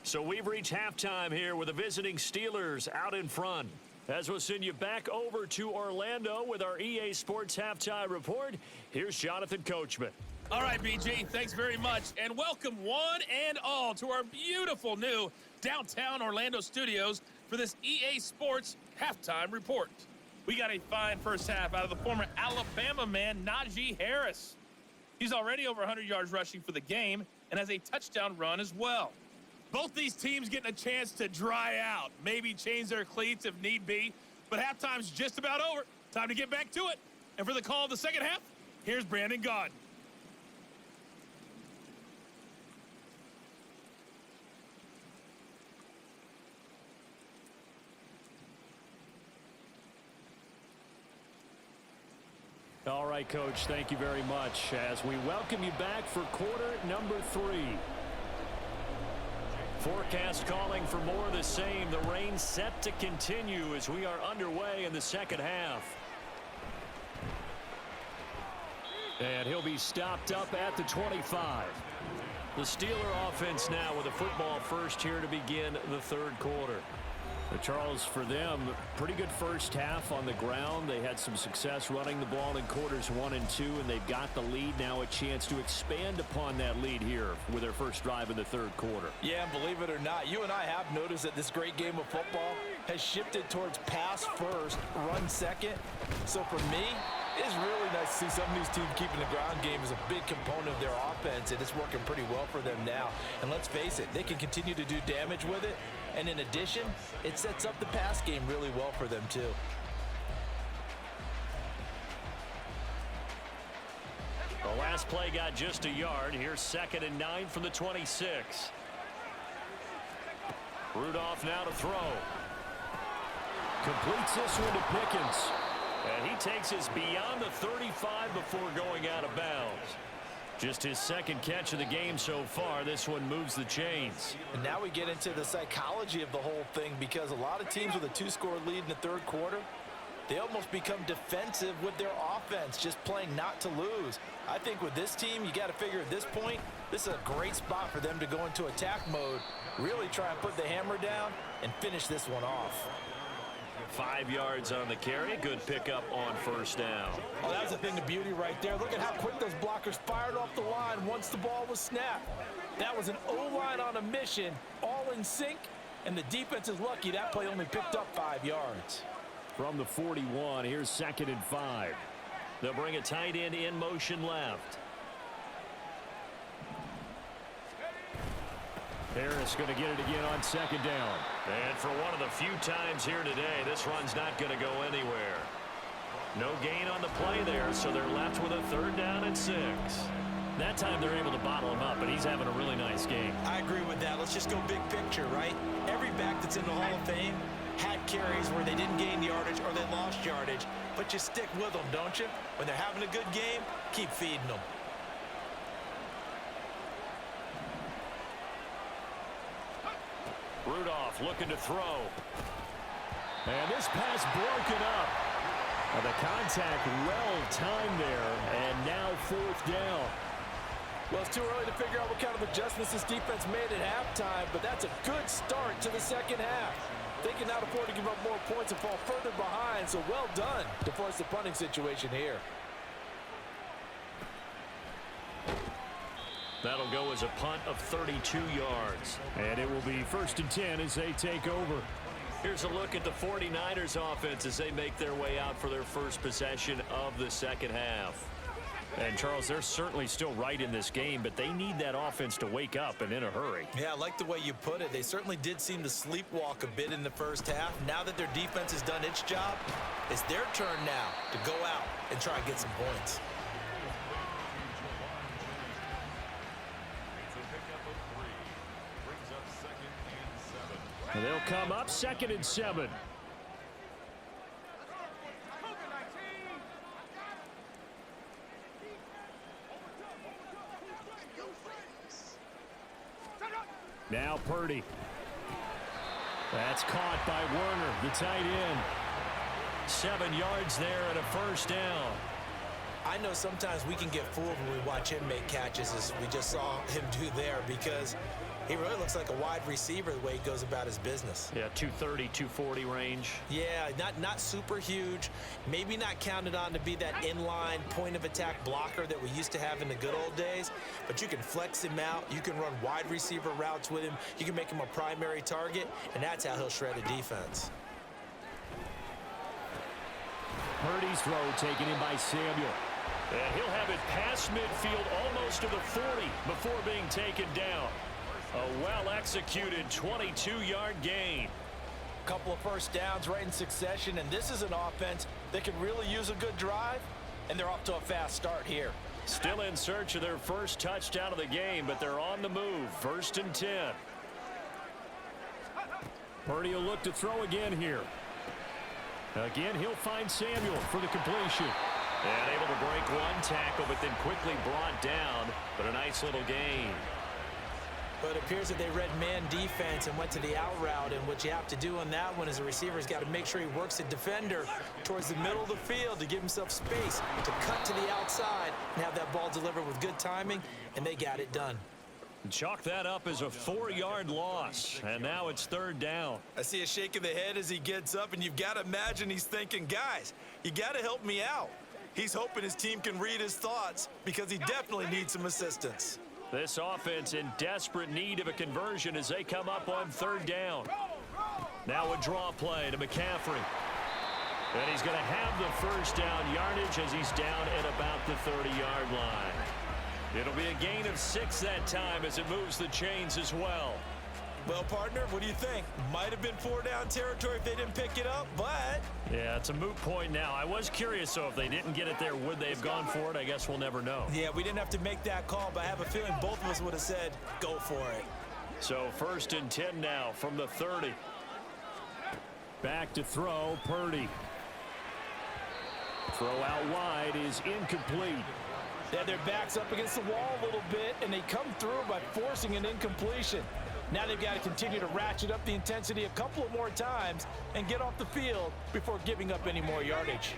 So we've reached halftime here with the visiting Steelers out in front. As we'll send you back over to Orlando with our EA Sports Halftime Report, here's Jonathan Coachman. All right, BG, thanks very much. And welcome one and all to our beautiful new downtown Orlando studios for this EA Sports Halftime Report. We got a fine first half out of the former Alabama man, Najee Harris. He's already over 100 yards rushing for the game and has a touchdown run as well. Both these teams getting a chance to dry out, maybe change their cleats if need be, but halftime's just about over. Time to get back to it. And for the call of the second half, here's Brandon Gaudin. All right, Coach, thank you very much as we welcome you back for quarter number 3. Forecast calling for more of the same. The rain set to continue as we are underway in the second half. And he'll be stopped up at the 25. The Steeler offense now with a football first here to begin the third quarter. But Charles, for them, pretty good first half on the ground. They had some success running the ball in quarters 1 and 2, and they've got the lead now, a chance to expand upon that lead here with their first drive in the third quarter. Yeah, and believe it or not, you and I have noticed that this great game of football has shifted towards pass first, run second. So for me, it's really nice to see some of these teams keeping the ground game as a big component of their offense, and it's working pretty well for them now. And let's face it, they can continue to do damage with it. And in addition, it sets up the pass game really well for them, too. The last play got just a yard. Here's 2nd and 9 from the 26. Rudolph now to throw. Completes this one to Pickens. And he takes us beyond the 35 before going out of bounds. Just his second catch of the game so far. This one moves the chains. And now we get into the psychology of the whole thing, because a lot of teams with a 2-score lead in the third quarter, they almost become defensive with their offense, just playing not to lose. I think with this team, you got to figure at this point, this is a great spot for them to go into attack mode, really try and put the hammer down and finish this one off. 5 yards on the carry. Good pickup on first down. Oh, that's a thing of beauty right there. Look at how quick those blockers fired off the line once the ball was snapped. That was an O-line on a mission, all in sync, and the defense is lucky that play only picked up 5 yards. From the 41, here's 2nd and 5. They'll bring a tight end in motion left. Harris going to get it again on 2nd down. And for one of the few times here today, this run's not going to go anywhere. No gain on the play there, so they're left with a 3rd down and 6. That time they're able to bottle him up, and he's having a really nice game. I agree with that. Let's just go big picture, right? Every back that's in the Hall of Fame had carries where they didn't gain yardage or they lost yardage, but you stick with them, don't you? When they're having a good game, keep feeding them. Rudolph looking to throw. And this pass broken up. The contact well timed there, and now 4th down. Well, it's too early to figure out what kind of adjustments this defense made at halftime, but that's a good start to the second half. They can now afford to give up more points and fall further behind, so well done to force the punting situation here. That'll go as a punt of 32 yards. And it will be 1st and 10 as they take over. Here's a look at the 49ers offense as they make their way out for their first possession of the second half. And, Charles, they're certainly still right in this game, but they need that offense to wake up and in a hurry. Yeah, I like the way you put it. They certainly did seem to sleepwalk a bit in the first half. Now that their defense has done its job, it's their turn now to go out and try and get some points. And they'll come up 2nd and 7. Now Purdy. That's caught by Werner, the tight end. 7 yards there and a 1st down. I know sometimes we can get fooled when we watch him make catches, as we just saw him do there, because he really looks like a wide receiver the way he goes about his business. Yeah, 230, 240 range. Yeah, not super huge. Maybe not counted on to be that inline point-of-attack blocker that we used to have in the good old days, but you can flex him out. You can run wide receiver routes with him. You can make him a primary target, and that's how he'll shred a defense. Purdy's throw taken in by Samuel. And he'll have it past midfield almost to the 40 before being taken down. A well-executed 22-yard gain. Couple of first downs right in succession, and this is an offense that can really use a good drive, and they're off to a fast start here. Still in search of their first touchdown of the game, but they're on the move. 1st and 10. Purdy will look to throw again here. Again, he'll find Samuel for the completion. And able to break one tackle, but then quickly brought down. But a nice little gain. But it appears that they read man defense and went to the out route. And what you have to do on that one is the receiver's got to make sure he works the defender towards the middle of the field to give himself space to cut to the outside and have that ball delivered with good timing, and they got it done. Chalk that up as a 4-yard loss, and now it's 3rd down. I see a shake of the head as he gets up, and you've got to imagine he's thinking, guys, you got to help me out. He's hoping his team can read his thoughts because he definitely needs some assistance. This offense in desperate need of a conversion as they come up on 3rd down. Now a draw play to McCaffrey. And he's going to have the first down yardage as he's down at about the 30-yard line. It'll be a gain of 6 that time as it moves the chains as well. Well, partner, what do you think? Might have been 4-down territory if they didn't pick it up, but... Yeah, it's a moot point now. I was curious, so if they didn't get it there, would they have gone for it? I guess we'll never know. Yeah, we didn't have to make that call, but I have a feeling both of us would have said, go for it. So 1st and 10 now from the 30. Back to throw, Purdy. Throw out wide is incomplete. They had their backs up against the wall a little bit, and they come through by forcing an incompletion. Now they've got to continue to ratchet up the intensity a couple of more times and get off the field before giving up any more yardage.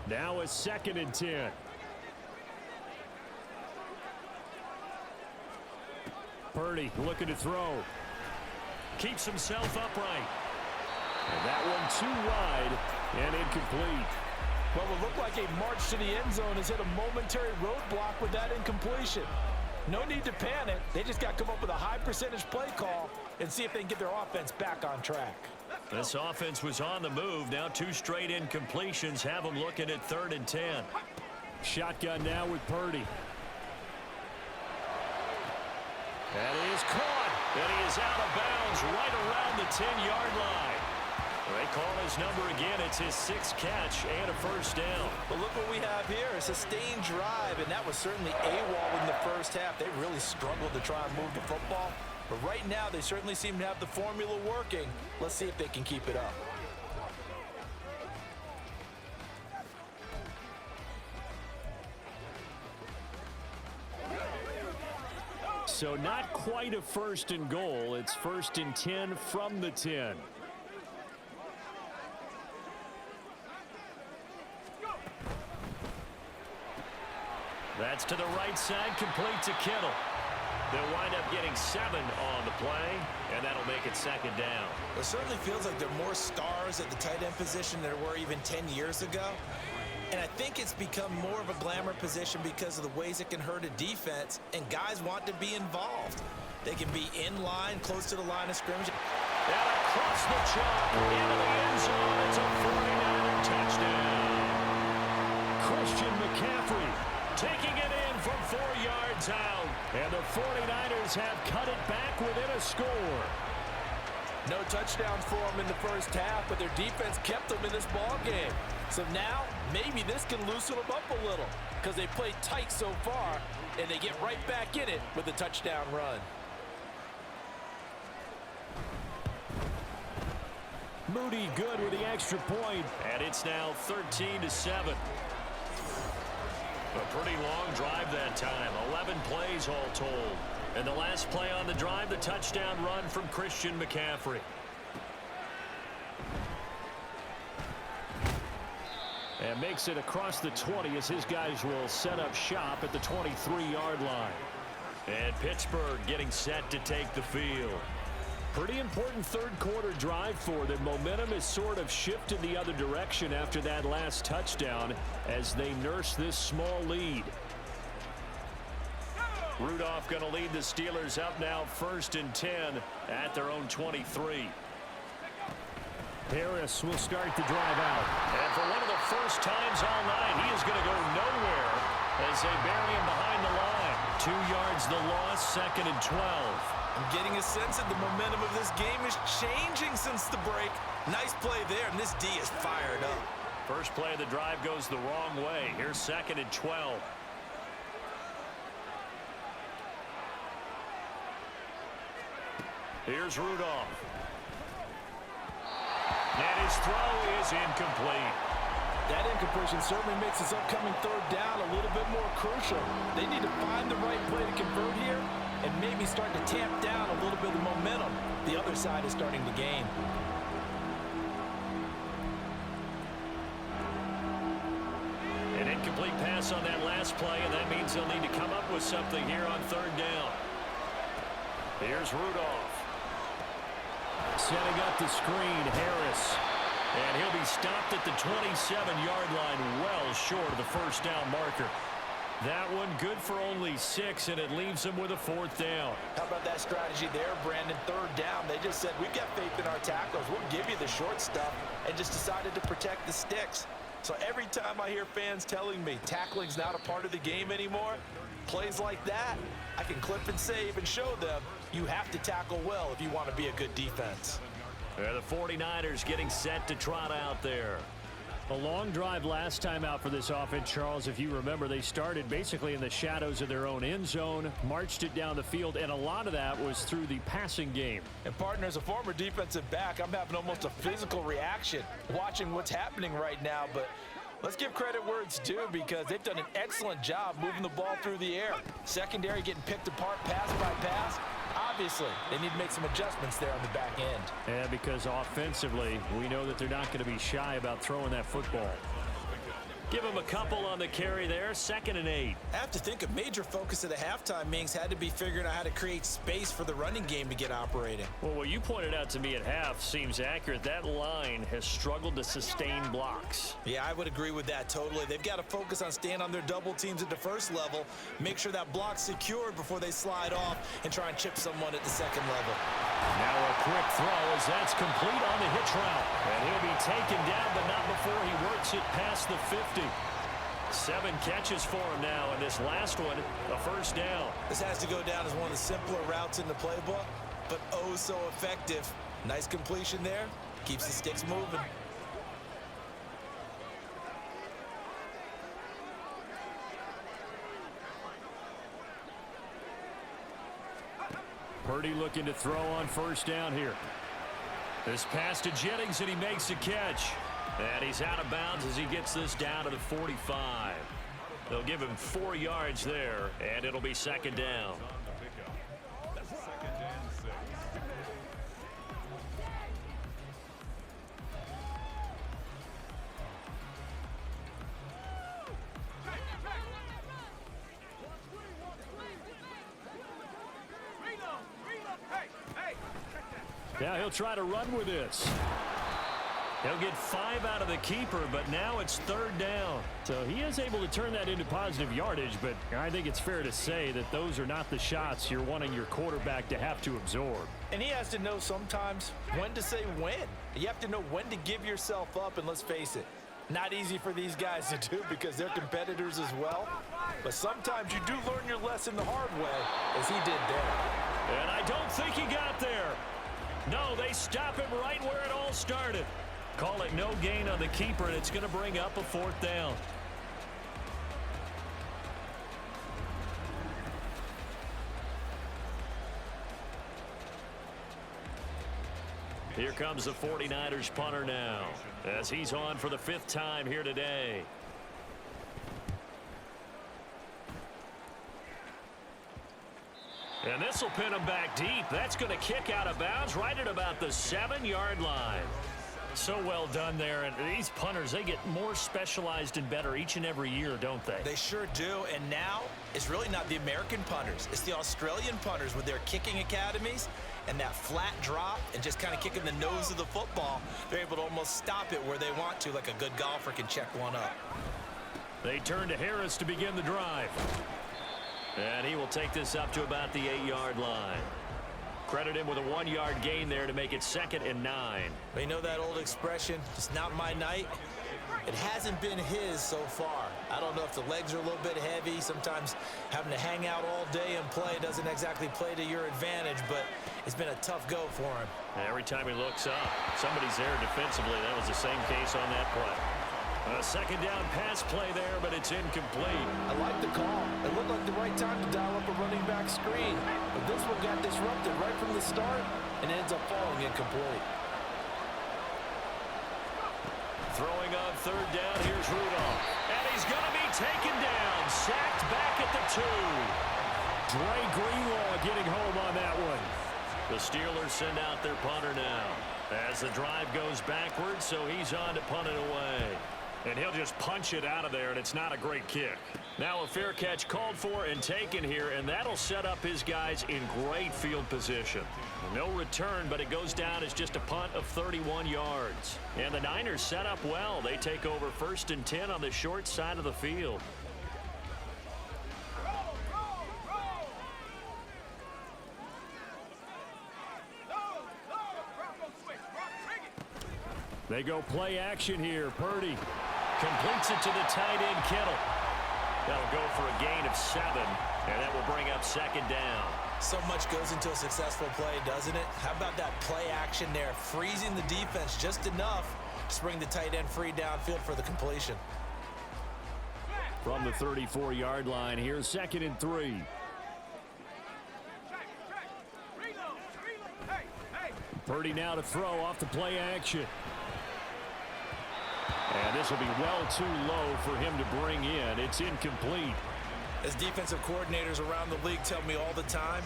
Now a 2nd and 10. Purdy looking to throw. Keeps himself upright. And that one too wide and incomplete. Well, it looked like a march to the end zone has hit a momentary roadblock with that incompletion. No need to panic. They just got to come up with a high percentage play call and see if they can get their offense back on track. This offense was on the move. Now 2 straight incompletions have them looking at 3rd and 10. Shotgun now with Purdy. That is caught. And he is out of bounds right around the 10-yard line. They call his number again. It's his 6th catch and a first down. But look what we have here, a sustained drive, and that was certainly AWOL in the first half. They really struggled to try and move the football. But right now, they certainly seem to have the formula working. Let's see if they can keep it up. So not quite a 1st and goal. It's 1st and 10 from the 10. That's to the right side, complete to Kittle. They'll wind up getting 7 on the play, and that'll make it 2nd down. It certainly feels like there are more stars at the tight end position than there were even 10 years ago. And I think it's become more of a glamour position because of the ways it can hurt a defense, and guys want to be involved. They can be in line, close to the line of scrimmage. And across the chalk, into the end zone. It's a 49er touchdown. Christian McCaffrey taking it in from 4 yards out. And the 49ers have cut it back within a score. No touchdowns for them in the first half, but their defense kept them in this ball game. So now, maybe this can loosen them up a little because they played tight so far, and they get right back in it with a touchdown run. Moody good with the extra point. And it's now 13-7. A pretty long drive that time. 11 plays all told. And the last play on the drive, the touchdown run from Christian McCaffrey. And makes it across the 20 as his guys will set up shop at the 23-yard line. And Pittsburgh getting set to take the field. Pretty important third-quarter drive for them. Momentum has sort of shifted the other direction after that last touchdown as they nurse this small lead. Rudolph going to lead the Steelers up now 1st and 10 at their own 23. Harris will start the drive out. And for one of the first times all night, he is going to go nowhere as they bury him behind the line. 2 yards the loss, 2nd and 12. I'm getting a sense that the momentum of this game is changing since the break. Nice play there, and this D is fired up. First play of the drive goes the wrong way. Here's 2nd and 12. Here's Rudolph. And his throw is incomplete. That incompletion certainly makes this upcoming 3rd down a little bit more crucial. They need to find the right play to convert here and maybe start to tamp down a little bit of the momentum the other side is starting to gain. An incomplete pass on that last play, and that means they'll need to come up with something here on 3rd down. Here's Rudolph. Setting up the screen, Harris. And he'll be stopped at the 27-yard line, well short of the first down marker. That one good for only 6, and it leaves him with a 4th down. How about that strategy there, Brandon? 3rd down, they just said, we've got faith in our tackles. We'll give you the short stuff, and just decided to protect the sticks. So every time I hear fans telling me tackling's not a part of the game anymore, plays like that, I can clip and save and show them you have to tackle well if you want to be a good defense. The 49ers getting set to trot out there. A long drive last time out for this offense, Charles. If you remember, they started basically in the shadows of their own end zone, marched it down the field, and a lot of that was through the passing game. And partner, as a former defensive back, I'm having almost a physical reaction watching what's happening right now. But let's give credit where it's due, because they've done an excellent job moving the ball through the air. Secondary getting picked apart pass by pass. Obviously, they need to make some adjustments there on the back end. Yeah, because offensively, we know that they're not going to be shy about throwing that football. Give him a couple on the carry there, 2nd and 8. I have to think a major focus of the halftime meetings had to be figuring out how to create space for the running game to get operating. Well, what you pointed out to me at half seems accurate. That line has struggled to sustain blocks. Yeah, I would agree with that totally. They've got to focus on staying on their double teams at the first level, make sure that block's secured before they slide off and try and chip someone at the second level. Now a quick throw as that's complete on the hitch route. And he'll be taken down, but not before he works it past the 50. 7 catches for him now, and this last one, a 1st down. This has to go down as one of the simpler routes in the playbook, but oh so effective. Nice completion there. Keeps the sticks moving. Purdy looking to throw on 1st down here. This pass to Jennings, and he makes the catch. And he's out of bounds as he gets this down to the 45. They'll give him 4 yards there, and it'll be 2nd down. Now he'll try to run with this. He'll get 5 out of the keeper, but now it's 3rd down. So he is able to turn that into positive yardage, but I think it's fair to say that those are not the shots you're wanting your quarterback to have to absorb. And he has to know sometimes when to say when. You have to know when to give yourself up, and let's face it, not easy for these guys to do because they're competitors as well. But sometimes you do learn your lesson the hard way, as he did there. And I don't think he got there. No, they stop him right where it all started. Call it no gain on the keeper, and it's going to bring up a 4th down. Here comes the 49ers punter now, as he's on for the 5th time here today. And this will pin him back deep. That's going to kick out of bounds right at about the 7-yard line. So well done there, and these punters, they get more specialized and better each and every year, don't they? They sure do, and now it's really not the American punters. It's the Australian punters with their kicking academies and that flat drop and just kind of kicking the nose of the football. They're able to almost stop it where they want to, like a good golfer can check one up. They turn to Harris to begin the drive. And he will take this up to about the 8-yard line. Credit him with a 1-yard gain there to make it 2nd and 9. They know that old expression, it's not my night. It hasn't been his so far. I don't know if the legs are a little bit heavy. Sometimes having to hang out all day and play doesn't exactly play to your advantage, but it's been a tough go for him. Every time he looks up, somebody's there defensively. That was the same case on that play. A second down pass play there, but it's incomplete. I like the call. It looked like the right time to dial up a running back screen. But this one got disrupted right from the start and ends up falling incomplete. Throwing on third down, here's Rudolph. And he's going to be taken down. Sacked back at the 2. Dre Greenlaw getting home on that one. The Steelers send out their punter now as the drive goes backwards, so he's on to punt it away. And he'll just punch it out of there, and it's not a great kick. Now a fair catch called for and taken here, and that'll set up his guys in great field position. No return, but it goes down as just a punt of 31 yards. And the Niners set up well. They take over 1st and 10 on the short side of the field. They go play action here. Purdy completes it to the tight end, Kittle. That'll go for a gain of 7, and that will bring up 2nd down. So much goes into a successful play, doesn't it? How about that play action there, freezing the defense just enough to bring the tight end free downfield for the completion. From the 34-yard line, here's 2nd and 3. Purdy now to throw off the play action. And this will be well too low for him to bring in. It's incomplete. As defensive coordinators around the league tell me all the time,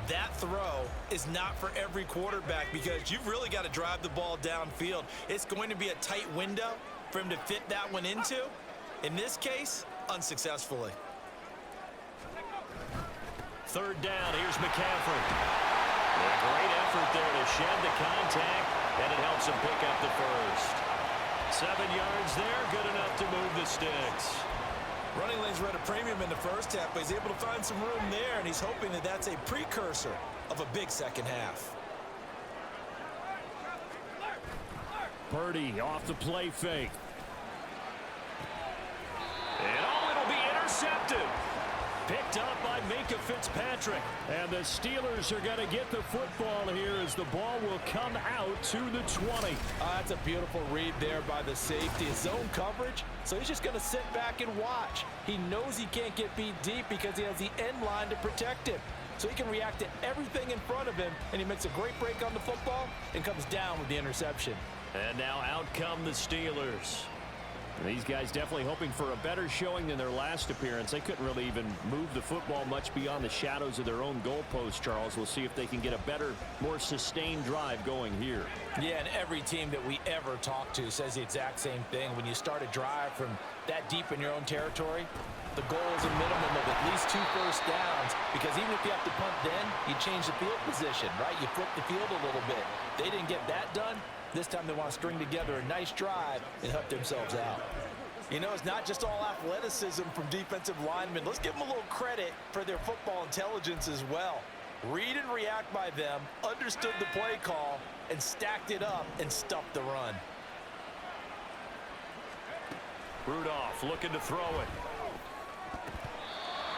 that throw is not for every quarterback because you've really got to drive the ball downfield. It's going to be a tight window for him to fit that one into. In this case, unsuccessfully. 3rd down, here's McCaffrey. A great effort there to shed the contact, and it helps him pick up the first. 7 yards there, good enough to move the sticks. Running lanes were at a premium in the first half, but he's able to find some room there, and he's hoping that that's a precursor of a big second half. Purdy off the play fake. And it'll be intercepted. Picked up by Minka Fitzpatrick. And the Steelers are going to get the football here as the ball will come out to the 20. That's a beautiful read there by the safety. Zone coverage, so he's just going to sit back and watch. He knows he can't get beat deep because he has the end line to protect him. So he can react to everything in front of him, and he makes a great break on the football and comes down with the interception. And now out come the Steelers. These guys definitely hoping for a better showing than their last appearance. They couldn't really even move the football much beyond the shadows of their own goalpost, Charles. We'll see if they can get a better, more sustained drive going here. Yeah, and every team that we ever talk to says the exact same thing. When you start a drive from that deep in your own territory, the goal is a minimum of at least 2 first downs, because even if you have to punt then, you change the field position, right? You flip the field a little bit. They didn't get that done. This time they want to string together a nice drive and help themselves out. You know, it's not just all athleticism from defensive linemen. Let's give them a little credit for their football intelligence as well. Read and react by them, understood the play call, and stacked it up and stuffed the run. Rudolph looking to throw it.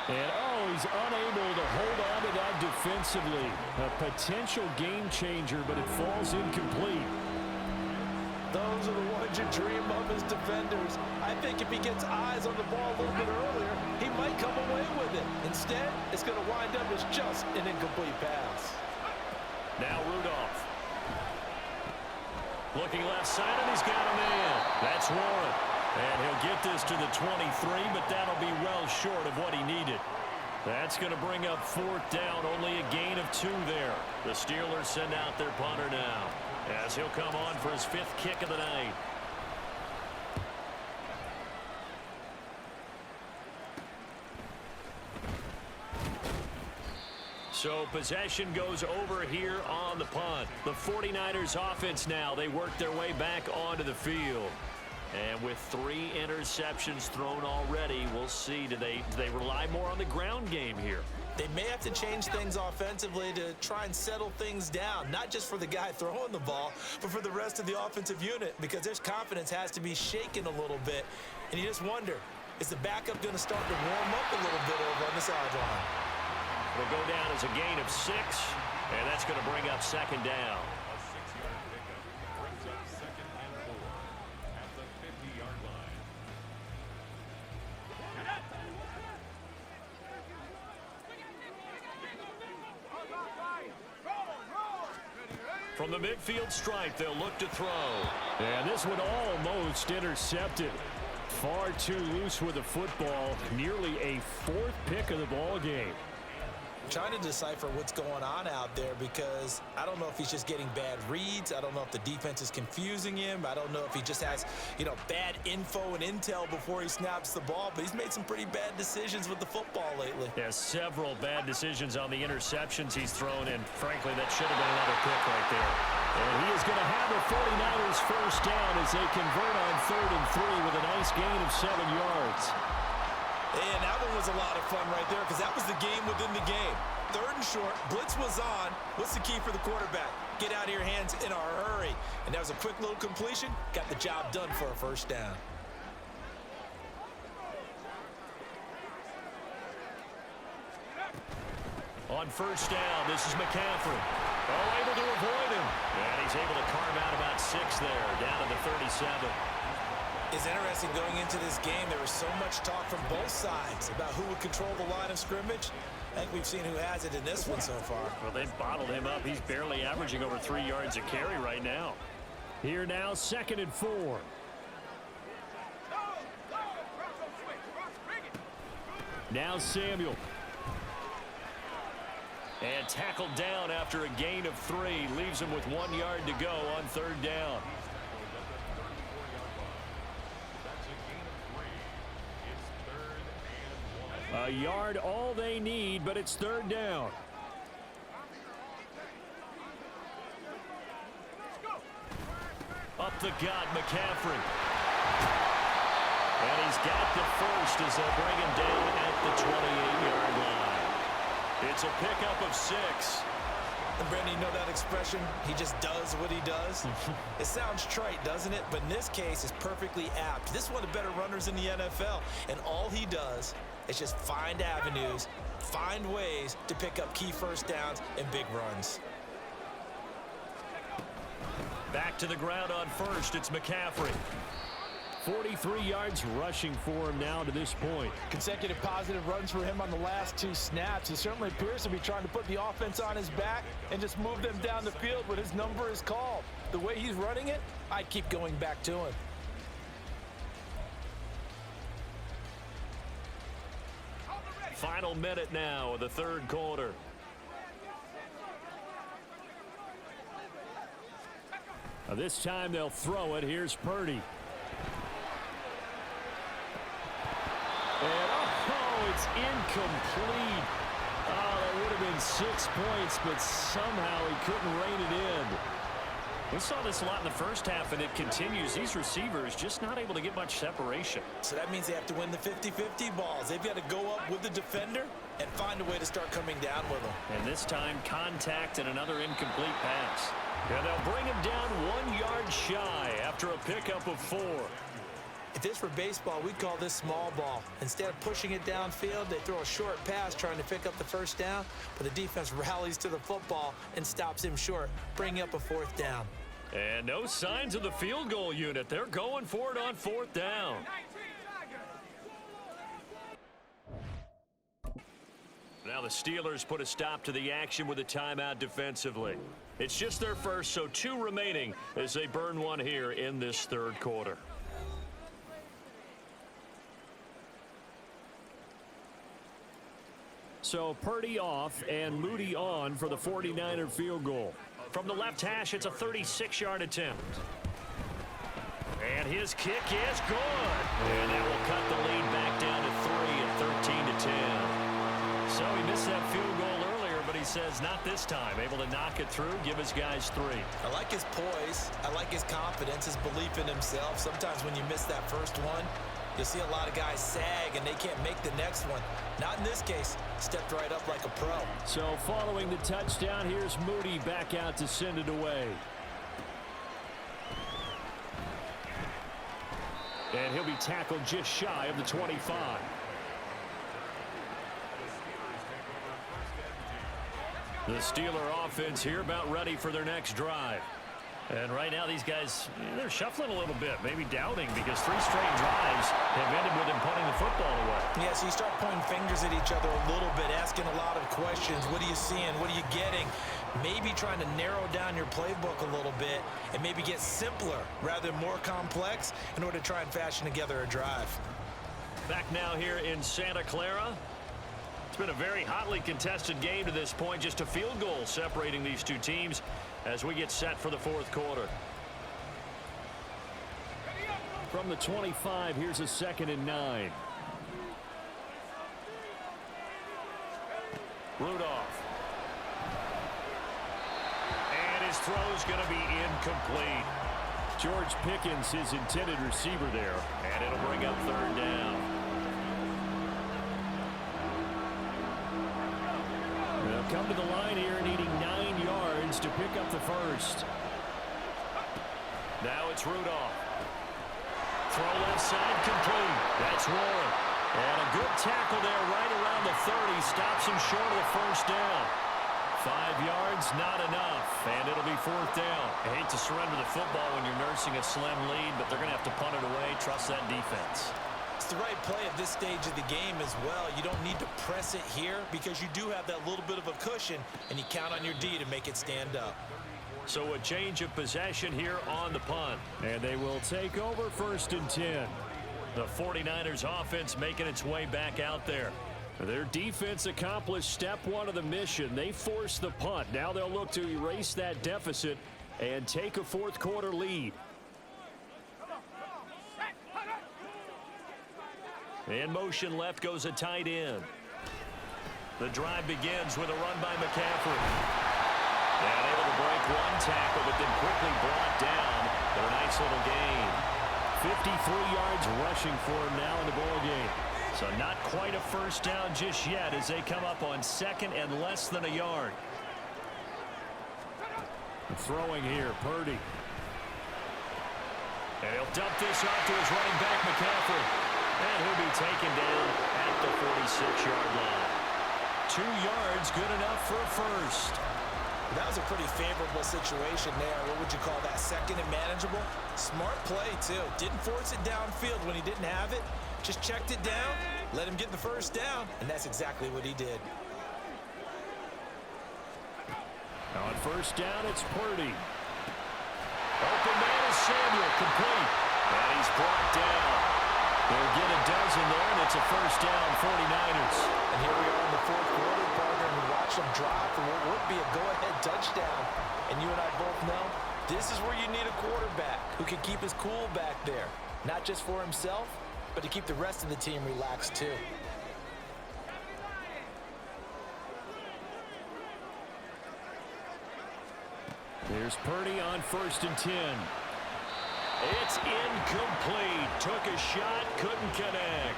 And, he's unable to hold on to that defensively. A potential game changer, but it falls incomplete. Those are the ones you dream of as defenders. I think if he gets eyes on the ball a little bit earlier, he might come away with it. Instead, it's going to wind up as just an incomplete pass. Now Rudolph. Looking left side, and he's got a man. That's Warren. And he'll get this to the 23, but that'll be well short of what he needed. That's going to bring up 4th down, only a gain of 2 there. The Steelers send out their punter now, as he'll come on for his 5th kick of the night. So possession goes over here on the punt. The 49ers offense now, they work their way back onto the field. And with 3 interceptions thrown already, we'll see, do they rely more on the ground game here? They may have to change things offensively to try and settle things down, not just for the guy throwing the ball, but for the rest of the offensive unit, because their confidence has to be shaken a little bit. And you just wonder, Is the backup going to start to warm up a little bit over on the sideline? It'll go down as a gain of 6, and that's going to bring up second down. A 6-yard pickup brings up 2nd and 4 at the 50-yard line. From the midfield stripe, they'll look to throw. And this one almost intercepted. Far too loose with the football. Nearly a 4th pick of the ball game. Trying to decipher what's going on out there because I don't know if he's just getting bad reads. I don't know if the defense is confusing him. I don't know if he just has, bad info and intel before he snaps the ball. But he's made some pretty bad decisions with the football lately. Yeah, several bad decisions on the interceptions he's thrown, and frankly, that should have been another pick right there. And he is going to have the 49ers first down as they convert on 3rd and 3 with a nice gain of 7 yards. And that one was a lot of fun right there because that was the game within the game. 3rd and short, blitz was on. What's the key for the quarterback? Get out of your hands in a hurry. And that was a quick little completion. Got the job done for a first down. On first down, this is McCaffrey. Oh, able to avoid him. And he's able to carve out about 6 there, down to the 37. It's interesting going into this game. There was so much talk from both sides about who would control the line of scrimmage. I think we've seen who has it in this one so far. Well, they've bottled him up. He's barely averaging over 3 yards a carry right now. Here now, 2nd and 4. Now Samuel. And tackled down after a gain of 3. Leaves him with 1 yard to go on 3rd down. A yard all they need, but it's 3rd down. Up the gut, McCaffrey. And he's got the first as they'll bring him down at the 28-yard line. It's a pickup of 6. And Brandon, you know that expression? He just does what he does. It sounds trite, doesn't it? But in this case, it's perfectly apt. This is one of the better runners in the NFL. And all he does is just find avenues, find ways to pick up key first downs and big runs. Back to the ground on first. It's McCaffrey. 43 yards rushing for him now to this point. Consecutive positive runs for him on the last 2 snaps. He certainly appears to be trying to put the offense on his back and just move them down the field when his number is called. The way he's running it, I'd keep going back to him. Final minute now of the 3rd quarter. Now this time they'll throw it. Here's Purdy. And it's incomplete. Oh, that would have been 6 points, but somehow he couldn't rein it in. We saw this a lot in the first half, and it continues. These receivers just not able to get much separation. So that means they have to win the 50-50 balls. They've got to go up with the defender and find a way to start coming down with them. And this time, contact and another incomplete pass. And they'll bring him down 1 yard shy after a pickup of 4. If this were baseball, we'd call this small ball. Instead of pushing it downfield, they throw a short pass trying to pick up the first down, but the defense rallies to the football and stops him short, bringing up a 4th down. And no signs of the field goal unit. They're going for it on 4th down. Now the Steelers put a stop to the action with a timeout defensively. It's just their first, so 2 remaining as they burn one here in this 3rd quarter. So Purdy off and Moody on for the 49er field goal. From the left hash, it's a 36-yard attempt. And his kick is good. And that will cut the lead back down to 3 at 13-10. So he missed that field goal earlier, but he says not this time. Able to knock it through, give his guys 3. I like his poise. I like his confidence, his belief in himself. Sometimes when you miss that first one, you'll see a lot of guys sag and they can't make the next one. Not in this case. Stepped right up like a pro. So following the touchdown, here's Moody back out to send it away. And he'll be tackled just shy of the 25. The Steeler offense here about ready for their next drive. And right now these guys, they're shuffling a little bit, maybe doubting, because 3 straight drives have ended with them punting the football away. Yeah, so you start pointing fingers at each other a little bit, asking a lot of questions. What are you seeing? What are you getting? Maybe trying to narrow down your playbook a little bit and maybe get simpler rather than more complex in order to try and fashion together a drive. Back now here in Santa Clara. It's been a very hotly contested game to this point. Just a field goal separating these two teams as we get set for the 4th quarter. From the 25, here's a 2nd and 9. Rudolph. And his throw's going to be incomplete. George Pickens, his intended receiver there. And it'll bring up 3rd down. They'll come to the line here needing 9 yards to pick up the first. Now it's Rudolph. Throw left side complete. That's Warren. And a good tackle there right around the 30. Stops him short of the first down. 5 yards, not enough. And it'll be 4th down. I hate to surrender the football when you're nursing a slim lead, but they're going to have to punt it away. Trust that defense. It's the right play at this stage of the game as well. You don't need to press it here because you do have that little bit of a cushion, and you count on your D to make it stand up. So a change of possession here on the punt. And they will take over 1st and 10. The 49ers offense making its way back out there. Their defense accomplished step 1 of the mission. They forced the punt. Now they'll look to erase that deficit and take a 4th quarter lead. In motion left goes a tight end. The drive begins with a run by McCaffrey. And able to break 1 tackle, but then quickly brought down. But a nice little gain. 53 yards rushing for him now in the ball game. So not quite a first down just yet as they come up on 2nd and less than a yard. Throwing here, Purdy. And he'll dump this off to his running back, McCaffrey. And he'll be taken down at the 46-yard line. 2 yards, good enough for a first. That was a pretty favorable situation there. What would you call that? 2nd and manageable? Smart play, too. Didn't force it downfield when he didn't have it. Just checked it down, let him get the first down, and that's exactly what he did. On 1st down, it's Purdy. Open man is Samuel, complete. And he's brought down. They'll get a dozen there, and it's a first down, 49ers. And here we are in the 4th quarter, partner, and we watch them drive for what would be a go-ahead touchdown. And you and I both know this is where you need a quarterback who can keep his cool back there, not just for himself, but to keep the rest of the team relaxed too. Here's Purdy on 1st and 10. It's incomplete. Took a shot, couldn't connect.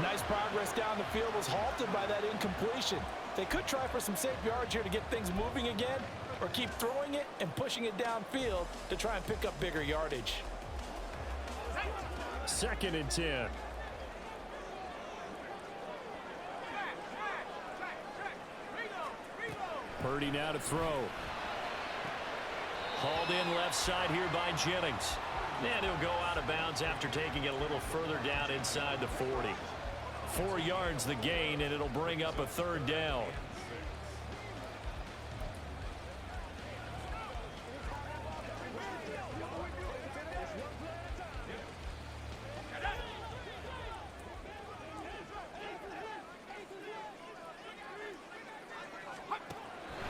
Nice progress down the field, was halted by that incompletion. They could try for some safe yards here to get things moving again, or keep throwing it and pushing it downfield to try and pick up bigger yardage. 2nd and 10. Purdy now to throw. Hauled in left side here by Jennings. And he'll go out of bounds after taking it a little further down inside the 40. 4 yards the gain, and it'll bring up a 3rd down.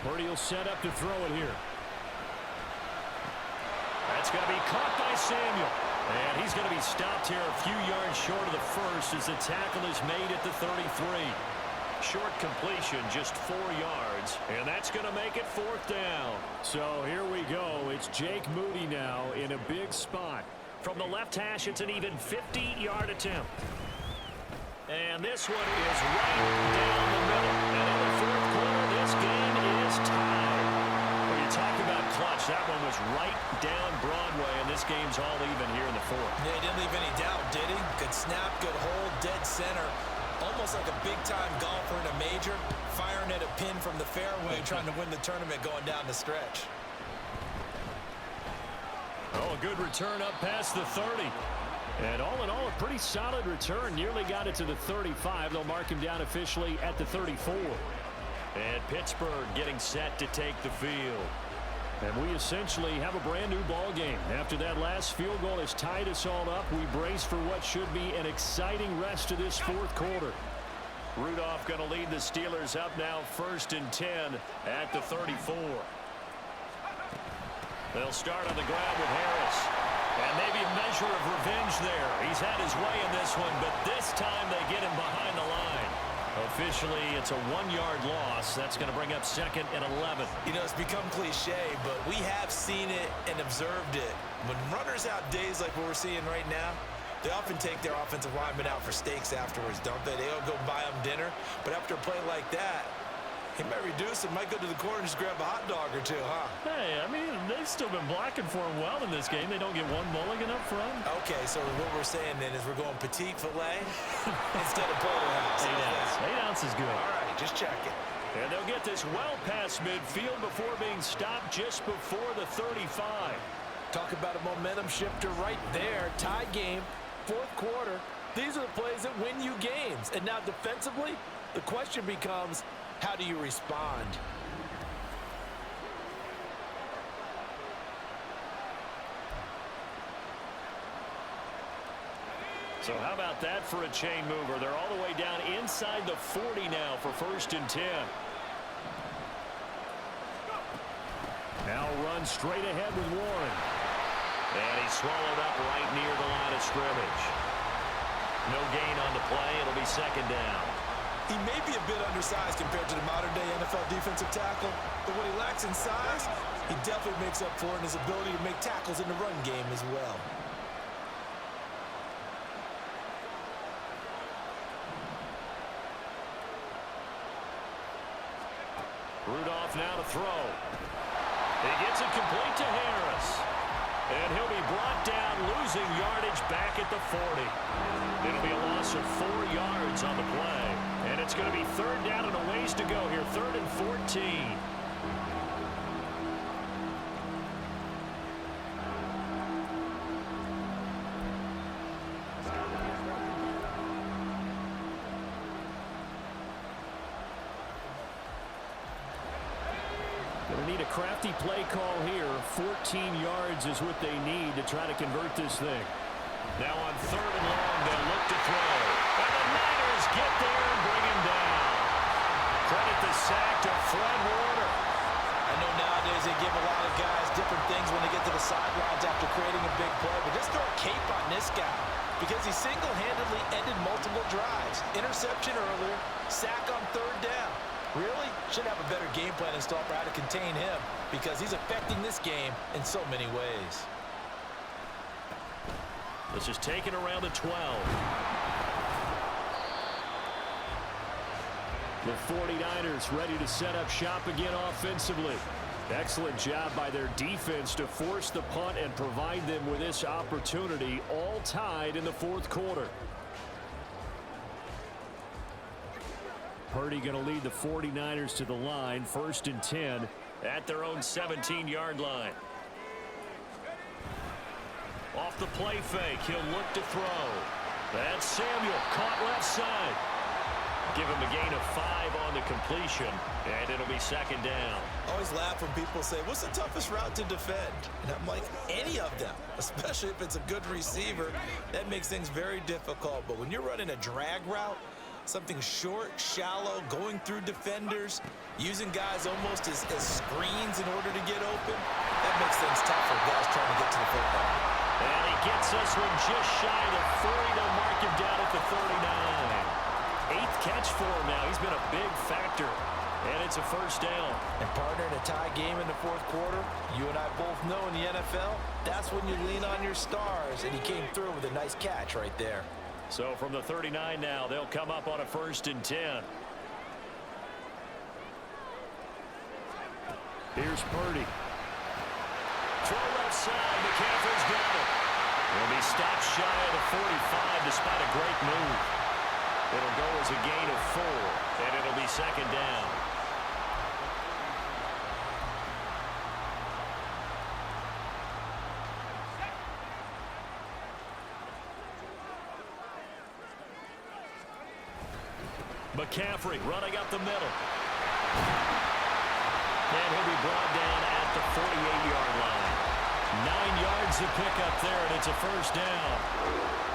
Purdy will set up to throw it here. That's going to be caught by Samuel. And he's going to be stopped here a few yards short of the first as the tackle is made at the 33. Short completion, just 4 yards. And that's going to make it 4th down. So here we go. It's Jake Moody now in a big spot. From the left hash, it's an even 50-yard attempt. And this one is right down the middle. And in the 4th quarter, this game is tied. When you talk about clutch, that one was right down Broadway, and this game's all even here in the fourth. Yeah, he didn't leave any doubt, did he? Good snap, good hold, dead center. Almost like a big-time golfer in a major, firing at a pin from the fairway, trying to win the tournament going down the stretch. Oh, a good return up past the 30. And all in all, a pretty solid return. Nearly got it to the 35. They'll mark him down officially at the 34. And Pittsburgh getting set to take the field. And we essentially have a brand new ball game. After that last field goal has tied us all up, we brace for what should be an exciting rest of this fourth quarter. Rudolph going to lead the Steelers up now 1st and 10 at the 34. They'll start on the ground with Harris. And maybe a measure of revenge there. He's had his way in this one, but this time they get him behind the line. Officially, it's a 1-yard loss. That's going to bring up 2nd and 11. You know, it's become cliche, but we have seen it and observed it. When runners have days like what we're seeing right now, they often take their offensive linemen out for steaks afterwards, don't they? They'll go buy them dinner. But after a play like that, he might reduce it, might go to the corner and just grab a hot dog or two, huh? Hey, I mean, they've still been blocking for him well in this game. They don't get one mulligan up front. Okay, so what we're saying then is we're going petite filet instead of porterhouse. 8 ounce is good. All right, just checking. And they'll get this well past midfield before being stopped just before the 35. Talk about a momentum shifter right there. Tie game, fourth quarter. These are the plays that win you games. And now defensively, the question becomes, how do you respond? So how about that for a chain mover? They're all the way down inside the 40 now for 1st and 10. Now run straight ahead with Warren. And he's swallowed up right near the line of scrimmage. No gain on the play. It'll be 2nd down. He may be a bit undersized compared to the modern-day NFL defensive tackle, but what he lacks in size, he definitely makes up for in his ability to make tackles in the run game as well. Rudolph now to throw. He gets it complete to Harris. And he'll be brought down, losing yardage back at the 40. It'll be a loss of 4 yards on the play. And it's going to be 3rd down and a ways to go here, 3rd and 14. Going to need a crafty play call here. 14 yards is what they need to try to convert this thing. Now on 3rd and long, they'll look to throw. And the Niners get there and bring him down. Credit the sack to Fred Warner. I know nowadays they give a lot of guys different things when they get to the sidelines after creating a big play, but just throw a cape on this guy because he single-handedly ended multiple drives. Interception earlier, sack on 3rd down. Really should have a better game plan installed for how to contain him because he's affecting this game in so many ways. This is taken around the 12. The 49ers ready to set up shop again offensively. Excellent job by their defense to force the punt and provide them with this opportunity, all tied in the fourth quarter. Purdy going to lead the 49ers to the line, 1st and 10 at their own 17-yard line. Off the play fake, he'll look to throw. That's Samuel, caught left side. Give him a gain of 5 on the completion, and it'll be 2nd down. I always laugh when people say, what's the toughest route to defend? And I'm like, any of them, especially if it's a good receiver. That makes things very difficult. But when you're running a drag route, something short, shallow, going through defenders, using guys almost as screens in order to get open, that makes things tough for guys trying to get to the football. And he gets this one just shy of 40. They'll mark him down at the 39. 8th catch for him now. He's been a big factor. And it's a 1st down. And partner, in a tie game in the fourth quarter, you and I both know in the NFL, that's when you lean on your stars. And he came through with a nice catch right there. So from the 39 now, they'll come up on a 1st and 10. Here's Purdy. throw left side. McCaffrey's got it. He'll be stopped shy of the 45 despite a great move. It'll go as a gain of 4, and it'll be second down. McCaffrey running up the middle. And he'll be brought down at the 48-yard line. 9 yards to pick up there, and it's a first down.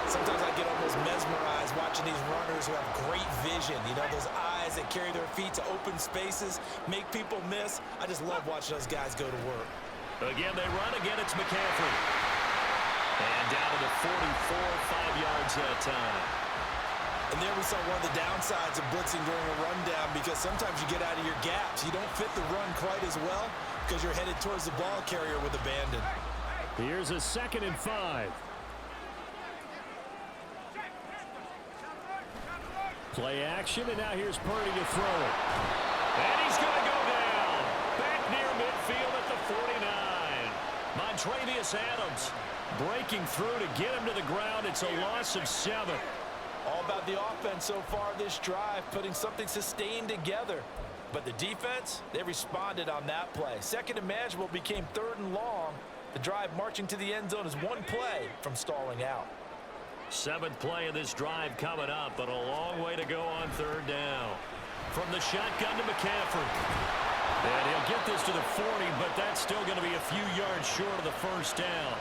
Sometimes I get almost mesmerized watching these runners who have great vision. You know, those eyes that carry their feet to open spaces, make people miss. I just love watching those guys go to work. Again, they run. Again, it's McCaffrey. And down to the 44, 5 yards that time. And there we saw one of the downsides of blitzing during a rundown, because sometimes you get out of your gaps. You don't fit the run quite as well because you're headed towards the ball carrier with abandon. Here's a 2nd and 5. Play action, and now here's Purdy to throw it. And he's going to go down. Back near midfield at the 49. Montravius Adams breaking through to get him to the ground. It's a loss of 7. All about the offense so far this drive, putting something sustained together. But the defense, they responded on that play. Second and manageable became 3rd and long. The drive marching to the end zone is one play from stalling out. 7th play of this drive coming up, but a long way to go on 3rd down. From the shotgun to McCaffrey. And he'll get this to the 40, but that's still going to be a few yards short of the first down.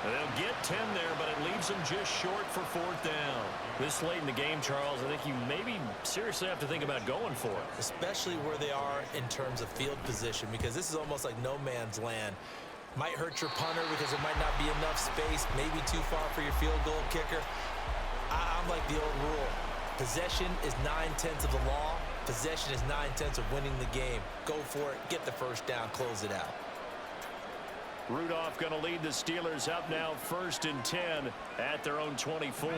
They'll get 10 there, but it leaves them just short for 4th down. This late in the game, Charles, I think you maybe seriously have to think about going for it. Especially where they are in terms of field position, because this is almost like no man's land. Might hurt your punter because there might not be enough space, maybe too far for your field goal kicker. I'm like the old rule. Possession is 9/10 of the law. Possession is 9/10 of winning the game. Go for it, get the first down, close it out. Rudolph going to lead the Steelers up now 1st and 10 at their own 24.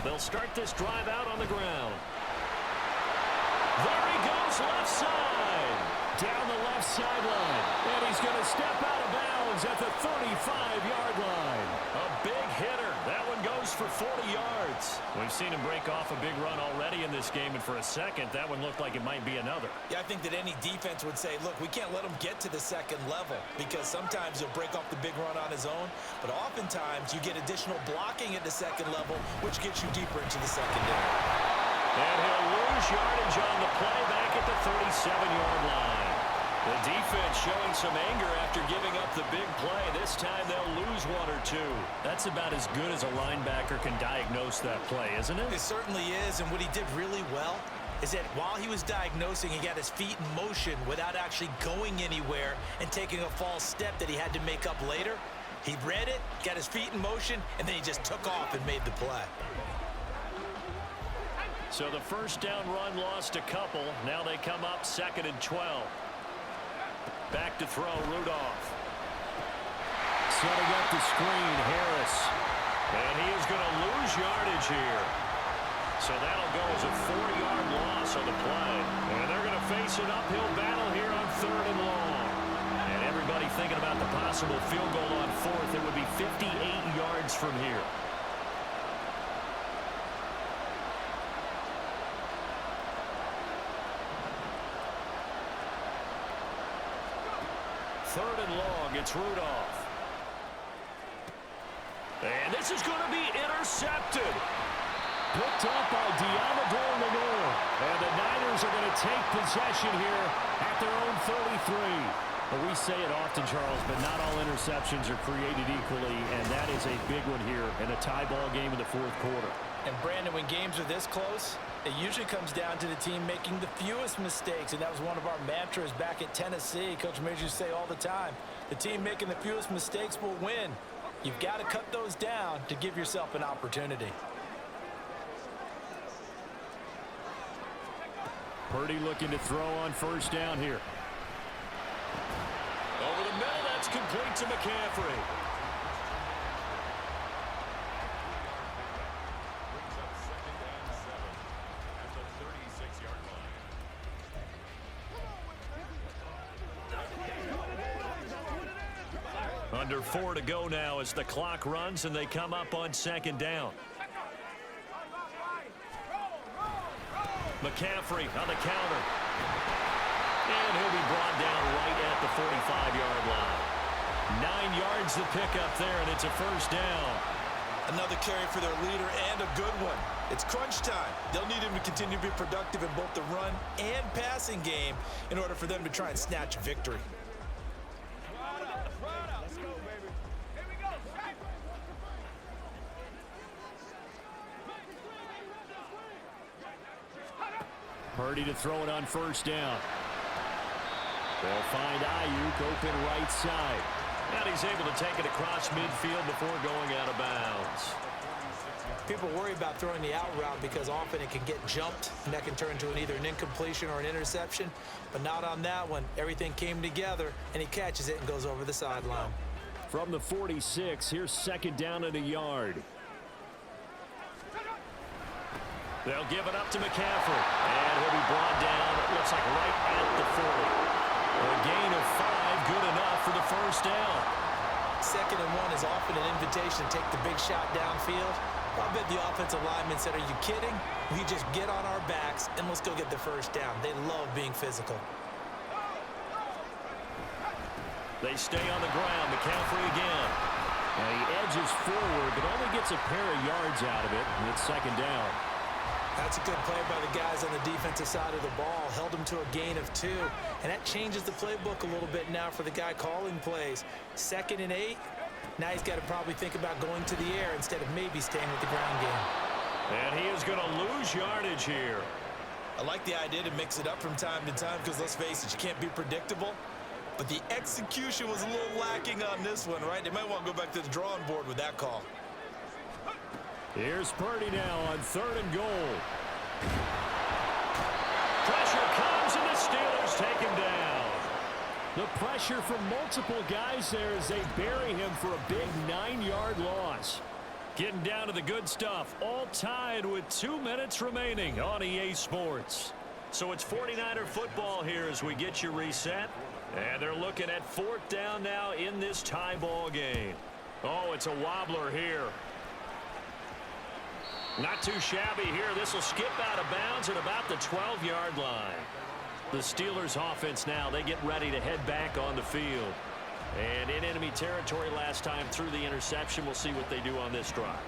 They'll start this drive out on the ground. There he goes, left side. Down the left sideline. And he's going to step out of bounds at the 35-yard line. A big hitter. That one goes for 40 yards. We've seen him break off a big run already in this game, and for a second, that one looked like it might be another. Yeah, I think that any defense would say, look, we can't let him get to the 2nd level, because sometimes he'll break off the big run on his own, but oftentimes you get additional blocking at the 2nd level, which gets you deeper into the secondary. And he'll lose yardage on the play back at the 37-yard line. The defense showing some anger after giving up the big play. This time they'll lose 1 or 2. That's about as good as a linebacker can diagnose that play, isn't it? It certainly is, and what he did really well is that while he was diagnosing, he got his feet in motion without actually going anywhere and taking a false step that he had to make up later. He read it, got his feet in motion, and then he just took off and made the play. So the first down run lost a couple. Now they come up 2nd and 12. Back to throw, Rudolph. Setting up the screen, Harris. And he is going to lose yardage here. So that'll go as a 40-yard loss on the play. And they're going to face an uphill battle here on 3rd and long. And everybody thinking about the possible field goal on 4th. It would be 58 yards from here. Third and long, it's Rudolph. And this is going to be intercepted. Picked up by Diamador Lenore. And the Niners are going to take possession here at their own 33. Well, we say it often, Charles, but not all interceptions are created equally, and that is a big one here in a tie ball game in the 4th quarter. And Brandon, when games are this close, it usually comes down to the team making the fewest mistakes, and that was one of our mantras back at Tennessee. Coach Major used to say all the time, the team making the fewest mistakes will win. You've got to cut those down to give yourself an opportunity. Purdy looking to throw on 1st down here. Over the middle, that's complete to McCaffrey. Brings up 2nd and 7 at the 36-yard line. Under 4 to go now as the clock runs and they come up on second down. McCaffrey on the counter. And he'll be brought down right at the 45-yard line. 9 yards to pick up there, and it's a first down. Another carry for their leader and a good one. It's crunch time. They'll need him to continue to be productive in both the run and passing game in order for them to try and snatch a victory. Purdy to throw it on first down. They'll find Ayuk open right side. And he's able to take it across midfield before going out of bounds. People worry about throwing the out route because often it can get jumped, and that can turn into either an incompletion or an interception. But not on that one. Everything came together, and he catches it and goes over the sideline. From the 46, here's second down and a yard. They'll give it up to McCaffrey. And he'll be brought down, it looks like right at the 40. A gain of 5, good enough for the first down. 2nd and 1 is often an invitation to take the big shot downfield. I bet the offensive lineman said, "Are you kidding? We just get on our backs and let's go get the first down." They love being physical. They stay on the ground. McCaffrey again. And he edges forward, but only gets a pair of yards out of it, and it's second down. That's a good play by the guys on the defensive side of the ball. Held them to a gain of 2, and that changes the playbook a little bit now for the guy calling plays. 2nd and 8. Now he's got to probably think about going to the air instead of maybe staying with the ground game. And he is going to lose yardage here. I like the idea to mix it up from time to time because, let's face it, you can't be predictable. But the execution was a little lacking on this one, right? They might want to go back to the drawing board with that call. Here's Purdy now on 3rd and goal. Pressure comes, and the Steelers take him down. The pressure from multiple guys there as they bury him for a big 9-yard loss. Getting down to the good stuff, all tied with 2 minutes remaining on EA Sports. So it's 49er football here as we get you reset. And they're looking at 4th down now in this tie ball game. Oh, it's a wobbler here. Not too shabby here. This will skip out of bounds at about the 12-yard line. The Steelers offense now, they get ready to head back on the field. And in enemy territory last time through the interception. We'll see what they do on this drive.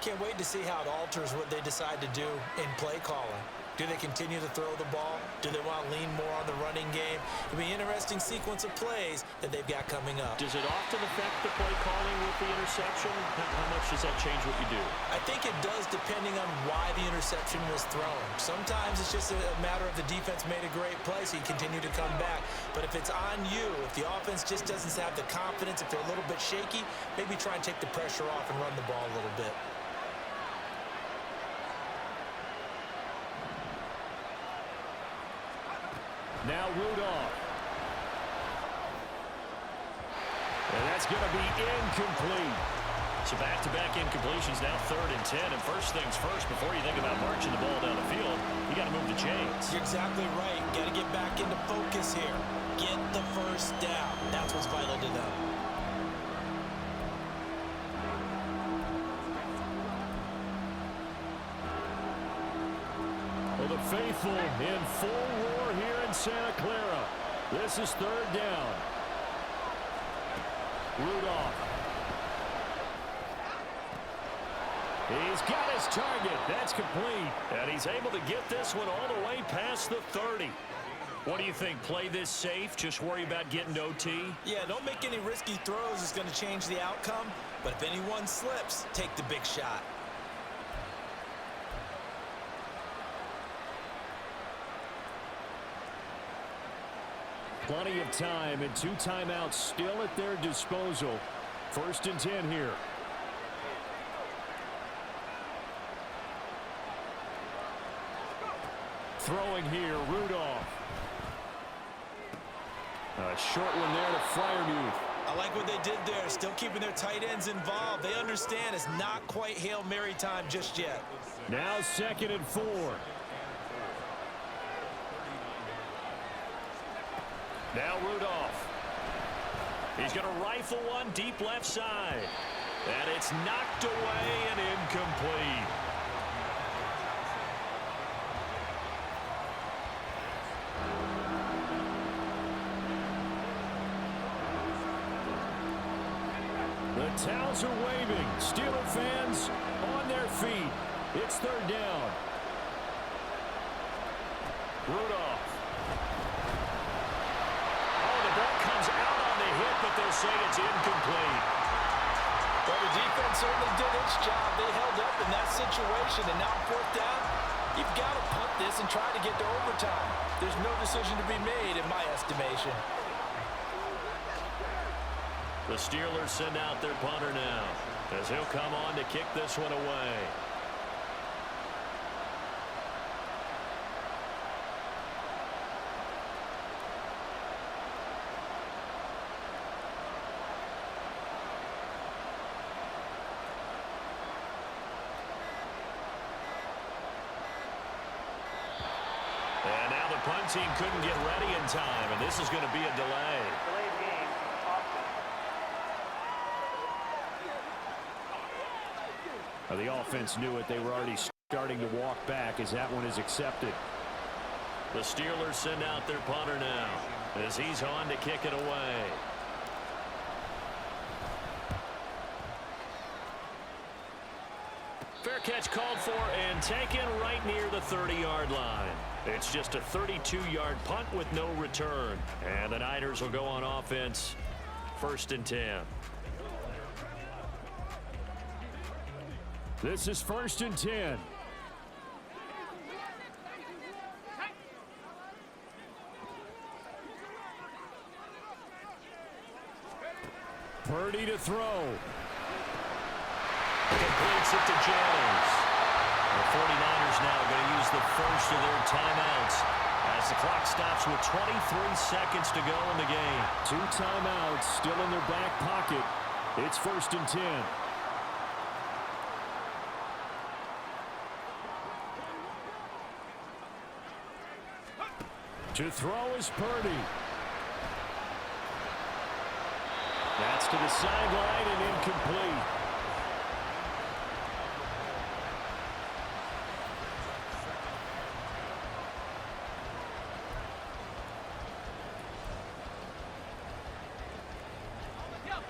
Can't wait to see how it alters what they decide to do in play calling. Do they continue to throw the ball? Do they want to lean more on the running game? It'll be an interesting sequence of plays that they've got coming up. Does it often affect the play calling with the interception? How much does that change what you do? I think it does depending on why the interception was thrown. Sometimes it's just a matter of the defense made a great play, so you continue to come back. But if it's on you, if the offense just doesn't have the confidence, if they're a little bit shaky, maybe try and take the pressure off and run the ball a little bit. Now Rudolph. And that's going to be incomplete. So back-to-back incompletions, now 3rd and 10. And first things first, before you think about marching the ball down the field, you got to move the chains. You're exactly right. Got to get back into focus here. Get the first down. That's what's vital to them. Well, the faithful in full roar here in Santa Clara. This is 3rd down. Rudolph. He's got his target. That's complete. And he's able to get this one all the way past the 30. What do you think? Play this safe? Just worry about getting to OT? Yeah, don't make any risky throws. It's going to change the outcome. But if anyone slips, take the big shot. Plenty of time and 2 timeouts still at their disposal. 1st and 10 here. Throwing here, Rudolph. A short one there to Freiermuth. I like what they did there, still keeping their tight ends involved. They understand it's not quite Hail Mary time just yet. Now 2nd and 4. Now Rudolph. He's going to rifle one deep left side. And it's knocked away and incomplete. The towels are waving. Steeler fans on their feet. It's third down. Rudolph. Oh, the ball comes out on the hit, but they'll say it's incomplete. Well, the defense certainly did its job. They held up in that situation, and now fourth down, you've got to punt this and try to get to overtime. There's no decision to be made in my estimation. The Steelers send out their punter now, as he'll come on to kick this one away. And now the punt team couldn't get ready in time, and this is going to be a delay. The offense knew it. They were already starting to walk back as that one is accepted. The Steelers send out their punter now as he's on to kick it away. Fair catch called for and taken right near the 30-yard line. It's just a 32-yard punt with no return. And the Niners will go on offense, 1st and 10. This is 1st and 10. Purdy to throw. Completes it to Jones. The 49ers now going to use the first of their timeouts as the clock stops with 23 seconds to go in the game. 2 timeouts still in their back pocket. It's 1st and 10. To throw is Purdy. That's to the sideline and incomplete.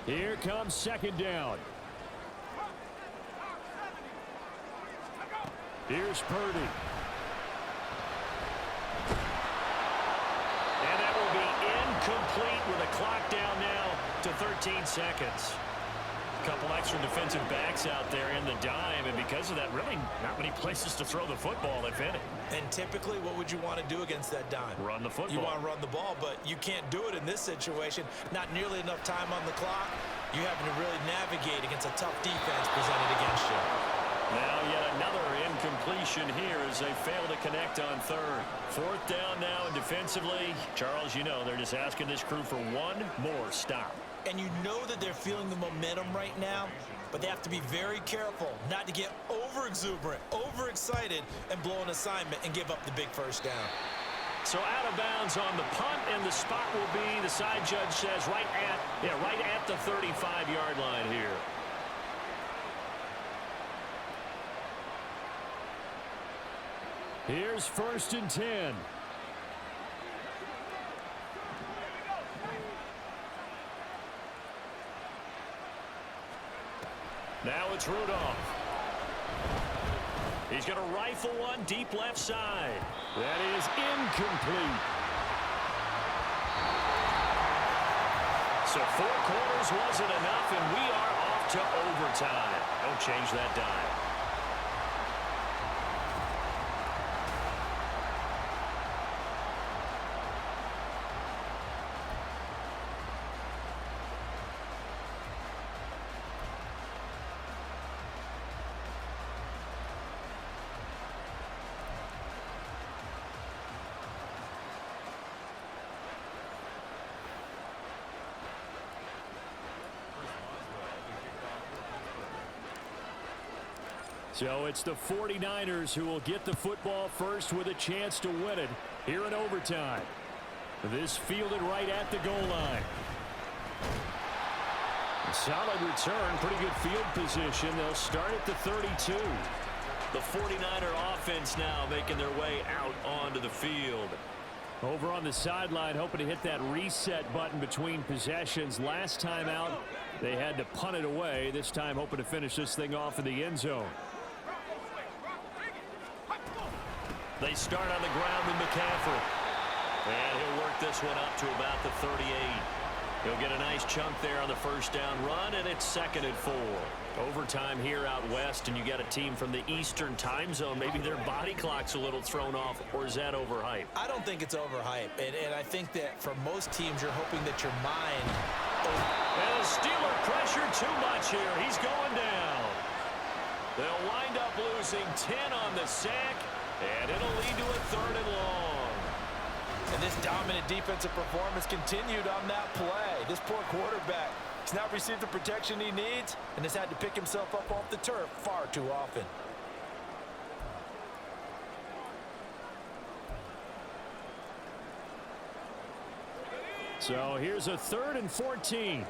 Here comes 2nd down. Here's Purdy. Complete with a clock down now to 13 seconds. A couple extra defensive backs out there in the dime, and because of that, really not many places to throw the football, if any. And typically, what would you want to do against that dime? Run the football. You want to run the ball, but you can't do it in this situation. Not nearly enough time on the clock. You're having to really navigate against a tough defense presented against you. Now yet another incompletion here as they fail to connect on 3rd. 4th down now, and defensively, Charles, you know, they're just asking this crew for one more stop. And you know that they're feeling the momentum right now, but they have to be very careful not to get over-exuberant, over-excited, and blow an assignment and give up the big first down. So out of bounds on the punt, and the spot will be, the side judge says, right at the 35-yard line here. Here's 1st and 10. Now it's Rudolph. He's going to rifle one deep left side. That is incomplete. So 4 quarters wasn't enough, and we are off to overtime. Don't change that dime. So it's the 49ers who will get the football first with a chance to win it here in overtime. This fielded right at the goal line. Solid return, pretty good field position. They'll start at the 32. The 49er offense now making their way out onto the field. Over on the sideline, hoping to hit that reset button between possessions. Last time out, they had to punt it away. This time, hoping to finish this thing off in the end zone. They start on the ground with McCaffrey. And he'll work this one up to about the 38. He'll get a nice chunk there on the first down run, and it's 2nd and 4. Overtime here out west, and you got a team from the Eastern time zone. Maybe their body clock's a little thrown off, or is that overhyped? I don't think it's overhyped, and I think that for most teams, you're hoping that your mind... And the Steeler pressure too much here. He's going down. They'll wind up losing 10 on the sack, and it'll lead to a 3rd and long. And this dominant defensive performance continued on that play. This poor quarterback has not received the protection he needs and has had to pick himself up off the turf far too often. So here's a 3rd and 14.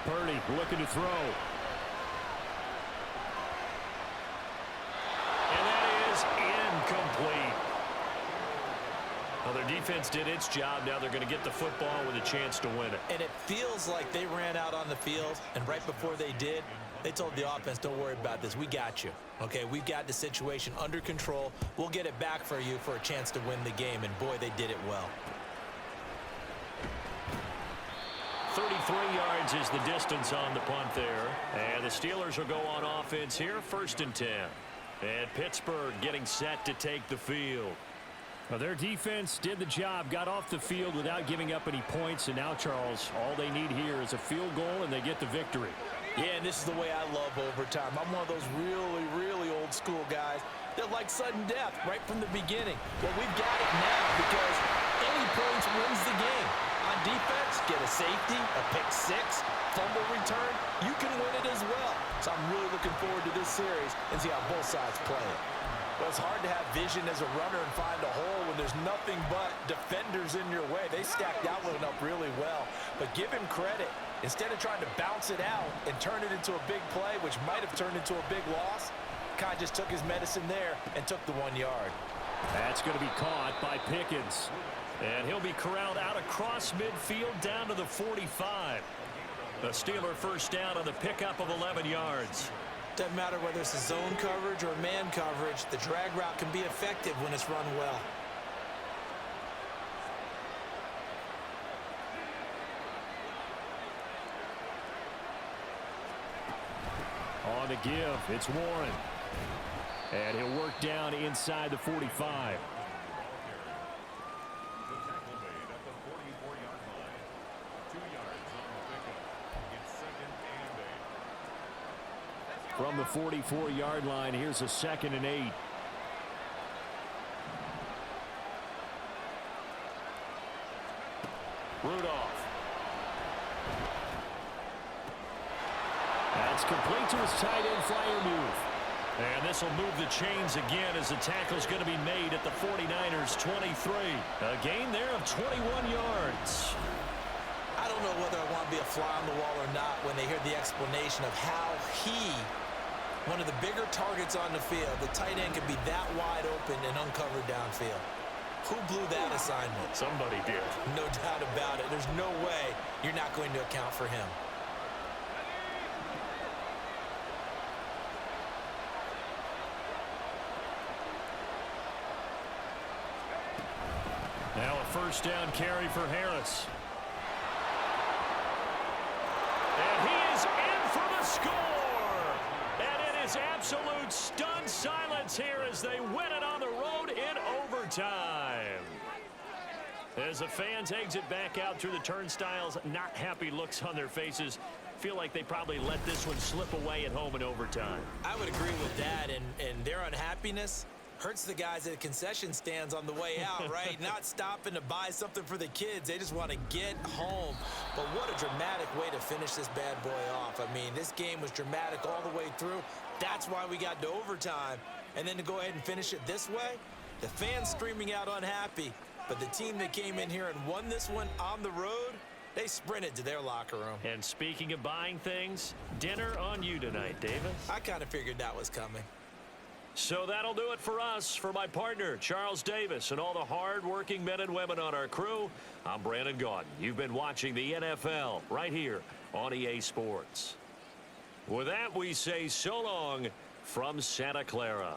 Purdy looking to throw. Incomplete. Well, their defense did its job. Now they're going to get the football with a chance to win it. And it feels like they ran out on the field, and right before they did, they told the offense, don't worry about this. We got you. Okay, we've got the situation under control. We'll get it back for you for a chance to win the game, and boy, they did it well. 33 yards is the distance on the punt there. And the Steelers will go on offense here, 1st and 10. And Pittsburgh getting set to take the field. Well, their defense did the job, got off the field without giving up any points. And now, Charles, all they need here is a field goal, and they get the victory. Yeah, and this is the way I love overtime. I'm one of those really, really old school guys that like sudden death right from the beginning. Well, we've got it now because any points wins the game. On defense, get a safety, a pick six, fumble return, you can win it as well. So I'm really looking forward to this series and see how both sides play it. Well, it's hard to have vision as a runner and find a hole when there's nothing but defenders in your way. They stacked that one up really well. But give him credit. Instead of trying to bounce it out and turn it into a big play, which might have turned into a big loss, Kai just took his medicine there and took the 1 yard. That's going to be caught by Pickens. And he'll be corralled out across midfield down to the 45. The Steeler first down on the pickup of 11 yards. Doesn't matter whether it's a zone coverage or man coverage, the drag route can be effective when it's run well. On the give, it's Warren. And he'll work down inside the 45. From the 44-yard line, here's a 2nd and 8. Rudolph. That's complete to his tight end flyer move. And this will move the chains again as the tackle's going to be made at the 49ers 23. A gain there of 21 yards. I don't know whether I want to be a fly on the wall or not when they hear the explanation of how one of the bigger targets on the field, the tight end can be that wide open and uncovered downfield. Who blew that assignment? Somebody did. No doubt about it. There's no way you're not going to account for him. Now a first down carry for Harris. And he is in for the score. And it is absolute stunned silence here as they win it on the road in overtime. As the fans exit back out through the turnstiles, not happy looks on their faces. Feel like they probably let this one slip away at home in overtime. I would agree with that, and their unhappiness hurts the guys at the concession stands on the way out, right? Not stopping to buy something for the kids. They just want to get home. But what a dramatic way to finish this bad boy off. I mean, this game was dramatic all the way through. That's why we got to overtime. And then to go ahead and finish it this way, the fans streaming out unhappy. But the team that came in here and won this one on the road, they sprinted to their locker room. And speaking of buying things, dinner on you tonight, Davis. I kind of figured that was coming. So that'll do it for us. For my partner, Charles Davis, and all the hard-working men and women on our crew, I'm Brandon Gaudin. You've been watching the NFL right here on EA Sports. With that, we say so long from Santa Clara.